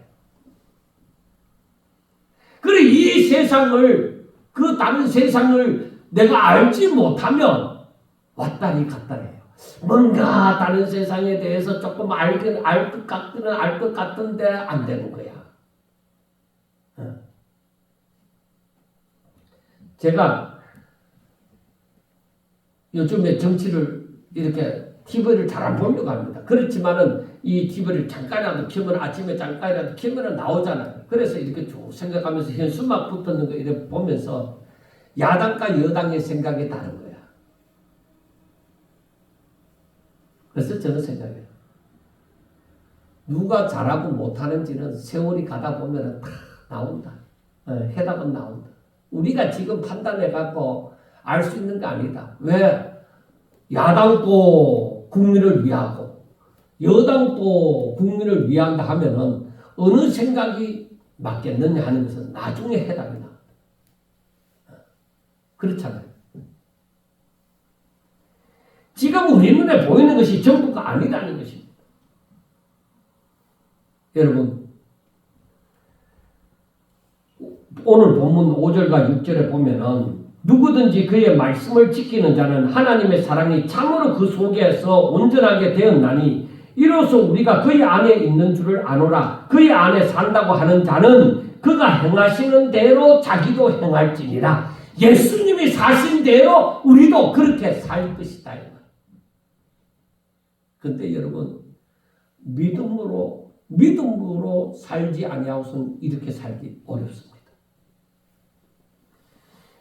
그래, 이 세상을, 그 다른 세상을 내가 알지 못하면 왔다리 갔다리 해요. 뭔가 다른 세상에 대해서 조금 알 것 같은데 안 되는 거야. 제가 요즘에 정치를 이렇게 TV를 잘 안 보려고 합니다. 그렇지만은 이 TV를 잠깐이라도 켜면 아침에 잠깐이라도 켜면 나오잖아요. 그래서 이렇게 쭉 생각하면서 현수막 붙었는 거 이렇게 보면서 야당과 여당의 생각이 다른 거야. 그래서 저는 생각해요. 누가 잘하고 못하는지는 세월이 가다 보면 다 나온다. 해답은 나온다. 우리가 지금 판단해갖고 알 수 있는 게 아니다. 왜? 야당도 국민을 위하고 여당도 국민을 위한다 하면은 어느 생각이 맞겠느냐 하는 것은 나중에 해답이 나. 그렇잖아요. 지금 우리 눈에 보이는 것이 전부가 아니라는 것입니다. 여러분, 오늘 본문 5절과 6절에 보면은 누구든지 그의 말씀을 지키는 자는 하나님의 사랑이 참으로 그 속에서 온전하게 되었나니 이로써 우리가 그의 안에 있는 줄을 아노라. 그의 안에 산다고 하는 자는 그가 행하시는 대로 자기도 행할지니라. 예수님이 사신 대로 우리도 그렇게 살 것이다. 근데 여러분, 믿음으로 살지 아니하고서는 이렇게 살기 어렵습니다.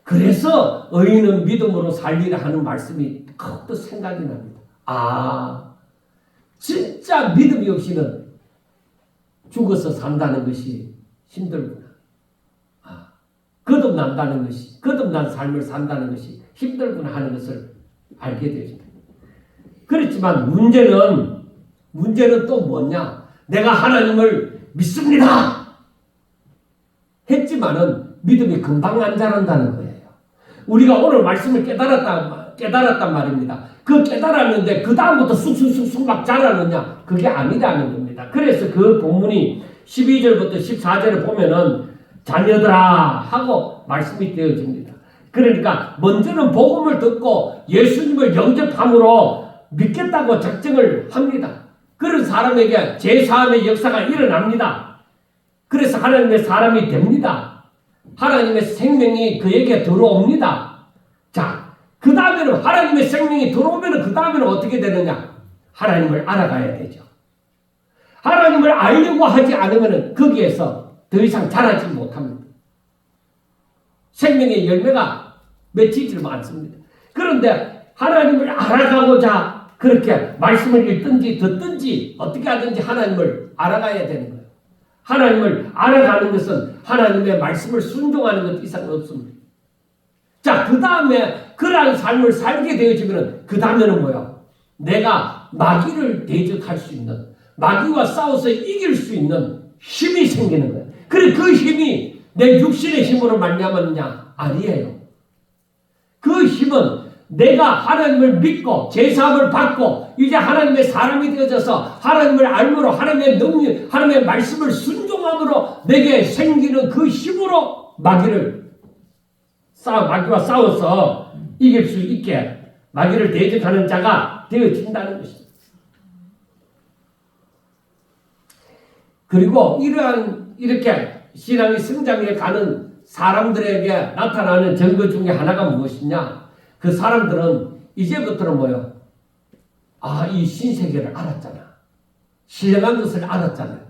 그래서 의인은 믿음으로 살리라 하는 말씀이 또 생각이 납니다. 아, 진짜 믿음이 없이는 죽어서 산다는 것이 힘들구나. 아, 거듭난다는 것이, 거듭난 삶을 산다는 것이 힘들구나 하는 것을 알게 되었습니다. 그렇지만 문제는 또 뭐냐? 내가 하나님을 믿습니다. 했지만은 믿음이 금방 안 자란다는 거예요. 우리가 오늘 말씀을 깨달았단 말입니다. 그 깨달았는데 그 다음부터 쑥쑥쑥쑥 막 자라느냐? 그게 아니라는 겁니다. 그래서 그 본문이 12절부터 14절에 보면은 자녀들아 하고 말씀이 되어집니다. 그러니까 먼저는 복음을 듣고 예수님을 영접함으로 믿겠다고 작정을 합니다. 그런 사람에게 제사함의 역사가 일어납니다. 그래서 하나님의 사람이 됩니다. 하나님의 생명이 그에게 들어옵니다. 자, 그 다음에는 하나님의 생명이 들어오면 그 다음에는 어떻게 되느냐? 하나님을 알아가야 되죠. 하나님을 알려고 하지 않으면 거기에서 더 이상 자라지 못합니다. 생명의 열매가 맺히지 않습니다. 그런데 하나님을 알아가고자 그렇게 말씀을 읽든지 듣든지 어떻게 하든지 하나님을 알아가야 되는 거예요. 하나님을 알아가는 것은 하나님의 말씀을 순종하는 것 이상 없습니다. 자, 그 다음에 그러한 삶을 살게 되어지면 그 다음에는 뭐야? 내가 마귀를 대적할 수 있는, 마귀와 싸워서 이길 수 있는 힘이 생기는 거예요. 그래, 그 힘이 내 육신의 힘으로 말미암았느냐? 아니에요. 그 힘은 내가 하나님을 믿고 제사함을 받고 이제 하나님의 사람이 되어져서 하나님을 알므로 하나님의 능력, 하나님의 말씀을 순종함으로 내게 생기는 그 힘으로 마귀와 싸워서 이길 수 있게 마귀를 대적하는 자가 되어진다는 것입니다. 그리고 이렇게 신앙의 성장에 가는 사람들에게 나타나는 증거 중에 하나가 무엇이냐? 그 사람들은 이제부터는 뭐요? 아, 이 신세계를 알았잖아. 신령한 것을 알았잖아요.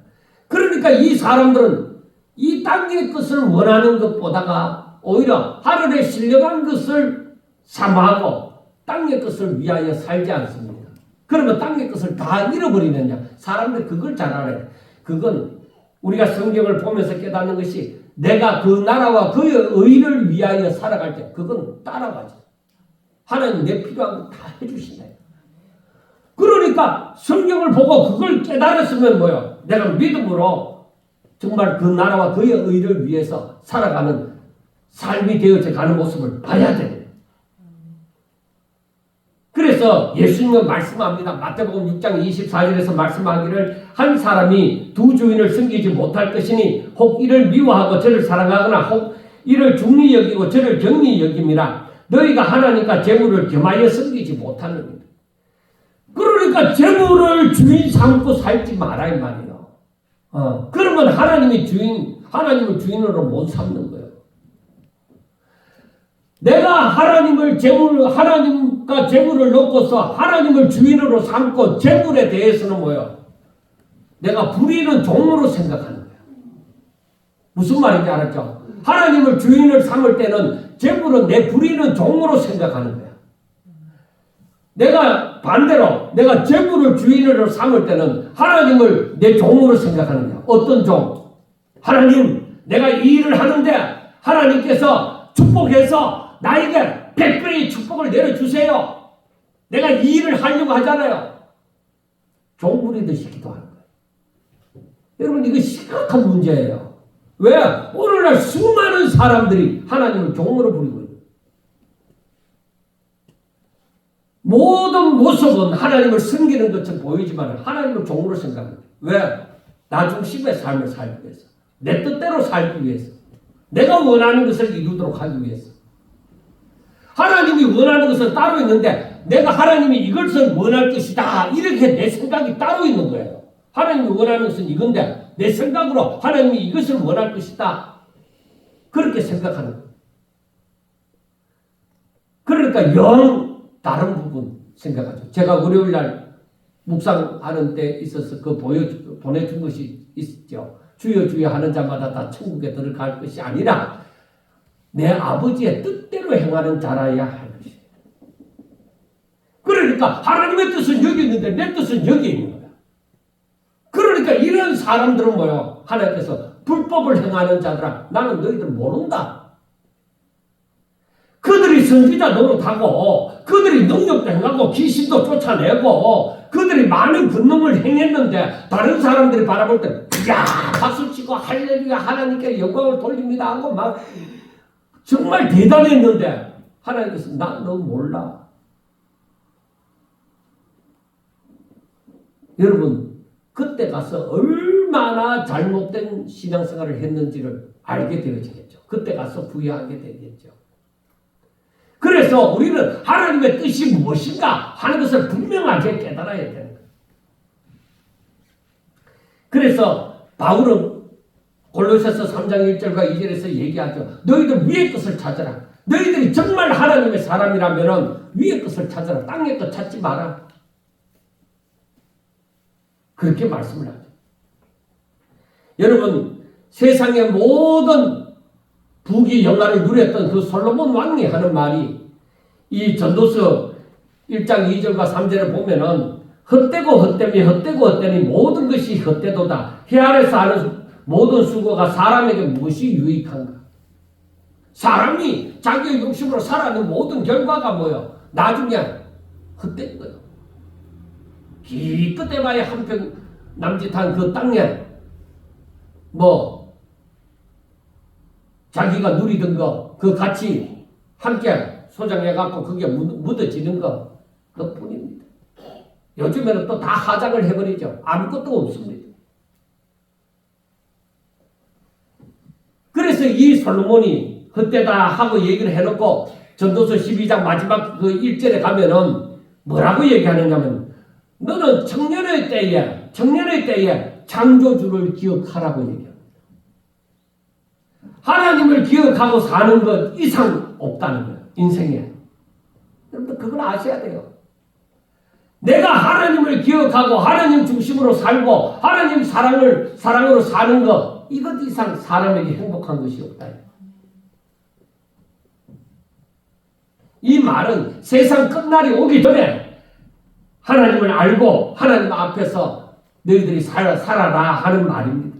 그러니까 이 사람들은 이 땅의 것을 원하는 것보다가 오히려 하늘의 신령한 것을 사모하고 땅의 것을 위하여 살지 않습니다. 그러면 땅의 것을 다 잃어버리느냐? 사람들이 그걸 잘 알아요. 그건 우리가 성경을 보면서 깨닫는 것이 내가 그 나라와 그의 의를 위하여 살아갈 때 그건 따라가죠. 하나님 내 필요한 거 다 해주신다. 그러니까 성경을 보고 그걸 깨달았으면 뭐요? 내가 믿음으로 정말 그 나라와 그의 의를 위해서 살아가는 삶이 되어져 가는 모습을 봐야 돼요. 그래서 예수님은 말씀합니다. 마태복음 6장 24절에서 말씀하기를 한 사람이 두 주인을 섬기지 못할 것이니 혹 이를 미워하고 저를 사랑하거나 혹 이를 중히 여기고 저를 경히 여김이라. 너희가 하나님과 재물을 겸하여 섬기지 못하느니라. 그러니까 재물을 주인 삼고 살지 마라 이 말이에요. 그러면 하나님을 주인으로 못 삼는 거예요. 내가 하나님과 재물을 놓고서 하나님을 주인으로 삼고 재물에 대해서는 뭐예요? 내가 부리는 종으로 생각하는 거예요. 무슨 말인지 알았죠? 하나님을 주인을 삼을 때는 재물은 내 부리는 종으로 생각하는 거야. 내가 반대로 내가 재물을 주인으로 삼을 때는 하나님을 내 종으로 생각하는 거야. 어떤 종? 하나님, 내가 이 일을 하는데 하나님께서 축복해서 나에게 100배의 축복을 내려주세요. 내가 이 일을 하려고 하잖아요. 종부리듯이 기도하는 거예요. 여러분 이거 심각한 문제예요. 왜? 오늘날 수많은 사람들이 하나님을 종으로 부리고 있어요. 모든 모습은 하나님을 섬기는 것처럼 보이지만 하나님을 종으로 생각합니다. 왜? 나 중심의 삶을 살기 위해서. 내 뜻대로 살기 위해서. 내가 원하는 것을 이루도록 하기 위해서. 하나님이 원하는 것은 따로 있는데 내가 하나님이 이것을 원할 것이다. 이렇게 내 생각이 따로 있는 거예요. 하나님이 원하는 것은 이건데 내 생각으로 하나님이 이것을 원할 것이다. 그렇게 생각하는 거예요. 그러니까 영 다른 부분 생각하죠. 제가 월요일날 묵상하는 데 있어서 그 보내준 것이 있죠. 주여 주여 하는 자마다 다 천국에 들어갈 것이 아니라 내 아버지의 뜻대로 행하는 자라야 할 것이에요. 그러니까 하나님의 뜻은 여기 있는데 내 뜻은 여기 있는 거야. 그러니까 이런 사람들은 뭐요? 하나님께서 불법을 행하는 자들아 나는 너희들 모른다. 그들이 선지자 노릇하고 그들이 능력도 행하고 귀신도 쫓아내고 그들이 많은 권능을 행했는데 다른 사람들이 바라볼 때 야 박수치고 할렐루야 하나님께 영광을 돌립니다 하고 막 정말 대단했는데 하나님께서 나 너 몰라. 여러분 그때 가서 얼마나 잘못된 신앙생활을 했는지를 알게 되어지겠죠. 그때 가서 후회하게 되겠죠. 그래서 우리는 하나님의 뜻이 무엇인가 하는 것을 분명하게 깨달아야 되는 거예요. 그래서 바울은 골로새서 3장 1절과 2절에서 얘기하죠. 너희들 위의 것을 찾아라. 너희들이 정말 하나님의 사람이라면 위의 것을 찾아라. 땅의 것 찾지 마라. 그렇게 말씀을 하죠. 여러분 세상의 모든 부귀 영화를 누렸던 그 솔로몬 왕이 하는 말이 이 전도서 1장 2절과 3절을 보면은 헛되고 헛됨이 헛되고 헛되니 모든 것이 헛되도다. 해 아래서 하는 모든 수고가 사람에게 무엇이 유익한가? 사람이 자기의 욕심으로 살아가는 모든 결과가 뭐예요? 나중에 헛된 거예요. 기껏 해봐야 한평 남짓한 그 땅에 뭐 자기가 누리던 거 그 같이 함께 소장해갖고 그게 묻어지는 거 그뿐입니다. 요즘에는 또 다 하장을 해버리죠. 아무것도 없습니다. 그래서 이 솔로몬이 헛되다 하고 얘기를 해놓고 전도서 12장 마지막 그 1절에 가면은 뭐라고 얘기하느냐면 너는 청년의 때에 창조주를 기억하라고 얘기합니다. 하나님을 기억하고 사는 것 이상 없다는 거예요. 인생에. 여러분들 그걸 아셔야 돼요. 내가 하나님을 기억하고 하나님 중심으로 살고 하나님 사랑으로 사는 것 이것 이상 사람에게 행복한 것이 없다. 이 말은 세상 끝날이 오기 전에 하나님을 알고 하나님 앞에서 너희들이 살아라 하는 말입니다.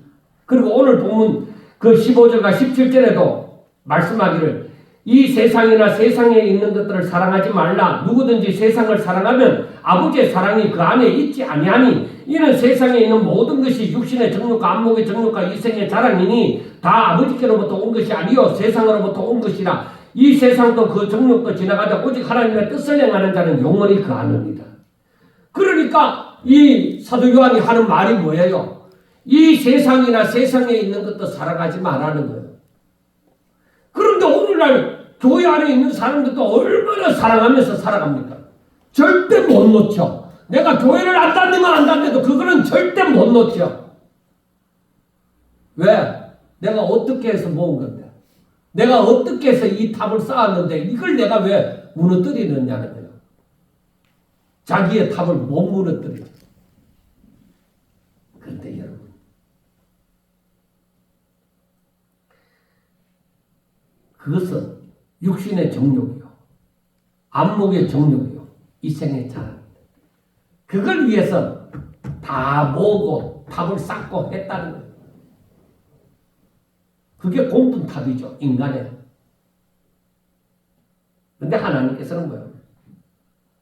그리고 오늘 본문 그 15절과 17절에도 말씀하기를 이 세상이나 세상에 있는 것들을 사랑하지 말라. 누구든지 세상을 사랑하면 아버지의 사랑이 그 안에 있지 아니하니 이는 세상에 있는 모든 것이 육신의 정욕과 안목의 정욕과 이생의 자랑이니 다 아버지께로부터 온 것이 아니요 세상으로부터 온 것이라. 이 세상도 그 정욕도 지나가자 오직 하나님의 뜻을 행하는 자는 영원히 거하느니라. 그러니까 이 사도 요한이 하는 말이 뭐예요? 이 세상이나 세상에 있는 것도 사랑하지 말라는 거예요. 그런데 오늘날 교회 안에 있는 사람들도 얼마나 사랑하면서 살아갑니까? 절대 못 놓쳐. 내가 교회를 안 다니도 그거는 절대 못 놓쳐. 왜? 내가 어떻게 해서 모은 건데? 내가 어떻게 해서 이 탑을 쌓았는데 이걸 내가 왜 무너뜨리느냐는 거예요. 자기의 탑을 못 무너뜨려. 그런데 여러분 그것은 육신의 정욕이요 안목의 정욕이요 이생의 자랑 그걸 위해서 다 모으고 탑을 쌓고 했다는 거예요. 그게 공tun탑이죠. 인간의. 근데 하나님께서는 뭐예요?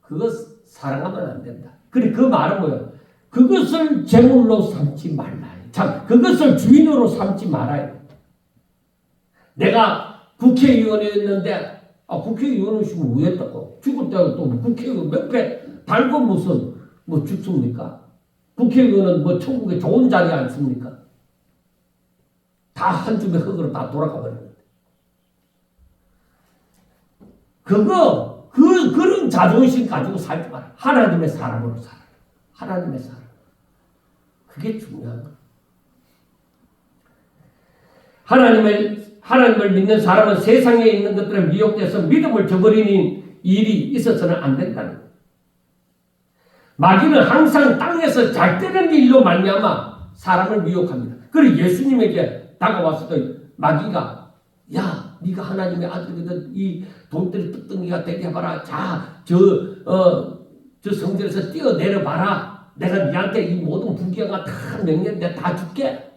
그것 사랑하면 안 된다. 그래, 그 말은 뭐예요? 그것을 제물로 삼지 말라. 참, 그것을 주인으로 삼지 말아요. 내가 국회의원이었는데, 국회의원이시면 왜 했다고? 죽을 때도 또 국회의원 몇 배 달고 무슨, 죽습니까? 국회의원은 천국에 좋은 자리 않습니까? 다 한 줌의 흙으로 다 돌아가 버리는데. 그런 자존심 가지고 살지 마라. 하나님의 사람으로 살아. 하나님의 사람. 그게 중요한 거예요. 하나님을 믿는 사람은 세상에 있는 것들에 미혹돼서 믿음을 저버리는 일이 있어서는 안 된다는 거예요. 마귀는 항상 땅에서 잘 되는 일로 말미암아 사람을 미혹합니다. 그리고 예수님에게 다가와서도 마귀가 야, 네가 하나님의 아들이거든. 이 돌들이 뜯덩이가 되게 해봐라. 자, 저 성전에서 뛰어내려봐라. 내가 네한테 이 모든 부귀가 다 명령돼 다 줄게.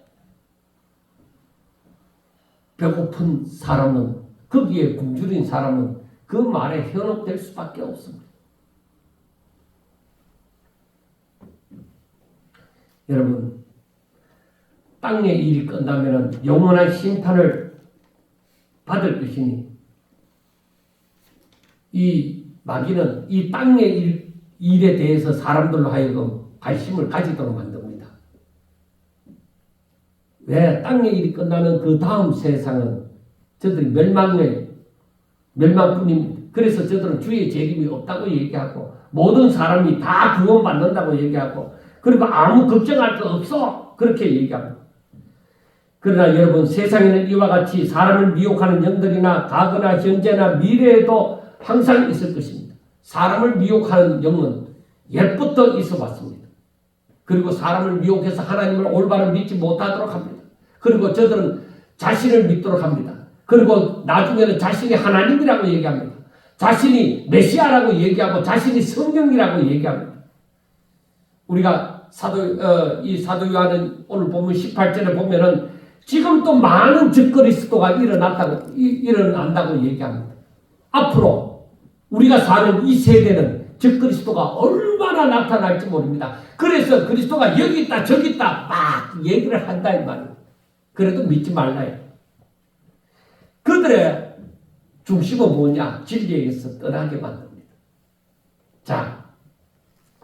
배고픈 사람은, 거기에 굶주린 사람은 그 말에 현혹될 수밖에 없습니다. 여러분, 땅의 일이 끝나면 영원한 심판을 받을 것이니 이 마귀는 이 땅의 일에 대해서 사람들로 하여금 관심을 가지도록 만듭니다. 왜? 땅의 일이 끝나면 그 다음 세상은 저들이 멸망뿐입니다. 그래서 저들은 주의 재림이 없다고 얘기하고 모든 사람이 다 구원받는다고 얘기하고 그리고 아무 걱정할 거 없어 그렇게 얘기합니다. 그러나 여러분, 세상에는 이와 같이 사람을 미혹하는 영들이나 과거나 현재나 미래에도 항상 있을 것입니다. 사람을 미혹하는 영은 옛부터 있어 왔습니다. 그리고 사람을 미혹해서 하나님을 올바로 믿지 못하도록 합니다. 그리고 저들은 자신을 믿도록 합니다. 그리고 나중에는 자신이 하나님이라고 얘기합니다. 자신이 메시아라고 얘기하고 자신이 성령이라고 얘기합니다. 우리가 이 사도 요한은 오늘 본문 18절에 보면은 지금 또 많은 적그리스도가 일어난다고 얘기합니다. 앞으로 우리가 사는 이 세대는 적그리스도가 얼마나 나타날지 모릅니다. 그래서 그리스도가 여기 있다 저기 있다 막 얘기를 한다 이 말이에요. 그래도 믿지 말라요. 그들의 중심은 뭐냐? 진리에서 떠나게 만듭니다. 자,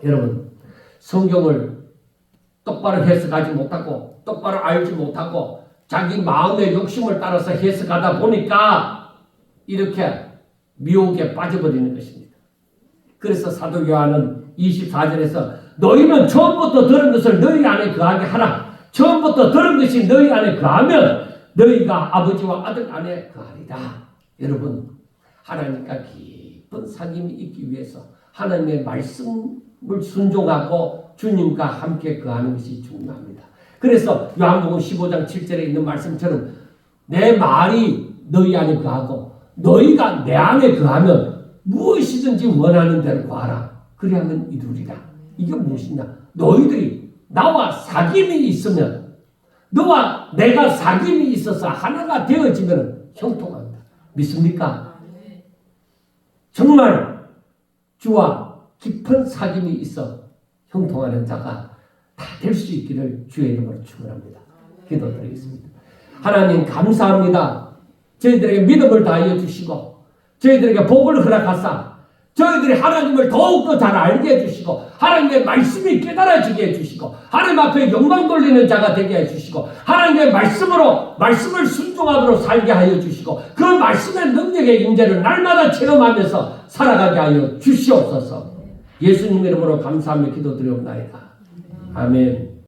여러분, 성경을 똑바로 해석하지 못하고 똑바로 알지 못하고 자기 마음의 욕심을 따라서 해석하다 보니까 이렇게 미혹에 빠져버리는 것입니다. 그래서 사도 요한은 24절에서 너희는 처음부터 들은 것을 너희 안에 거하게 하라. 처음부터 들은 것이 너희 안에 거하면 너희가 아버지와 아들 안에 거하리라. 여러분, 하나님과 깊은 사귐이 있기 위해서 하나님의 말씀을 순종하고 주님과 함께 거하는 것이 중요합니다. 그래서 요한복음 15장 7절에 있는 말씀처럼 내 말이 너희 안에 거하고 너희가 내 안에 거하면 무엇이든지 원하는 대로 구하라. 그리하면 이루리라. 이게 무엇이냐? 너희들이 나와 사귐이 있으면 너와 내가 사귐이 있어서 하나가 되어지면 형통합니다. 믿습니까? 정말 주와 깊은 사귐이 있어 형통하는 자가 다 될 수 있기를 주의 이름으로 축원합니다. 기도드리겠습니다. 하나님 감사합니다. 저희들에게 믿음을 다하여 주시고 저희들에게 복을 허락하사 저희들이 하나님을 더욱더 잘 알게 해주시고 하나님의 말씀이 깨달아지게 해주시고 하나님 앞에 영광 돌리는 자가 되게 해주시고 하나님의 말씀을 순종하도록 살게 하여 주시고 그 말씀의 능력의 임재를 날마다 체험하면서 살아가게 하여 주시옵소서. 예수님 이름으로 감사하며 기도드리옵나이다. 아멘.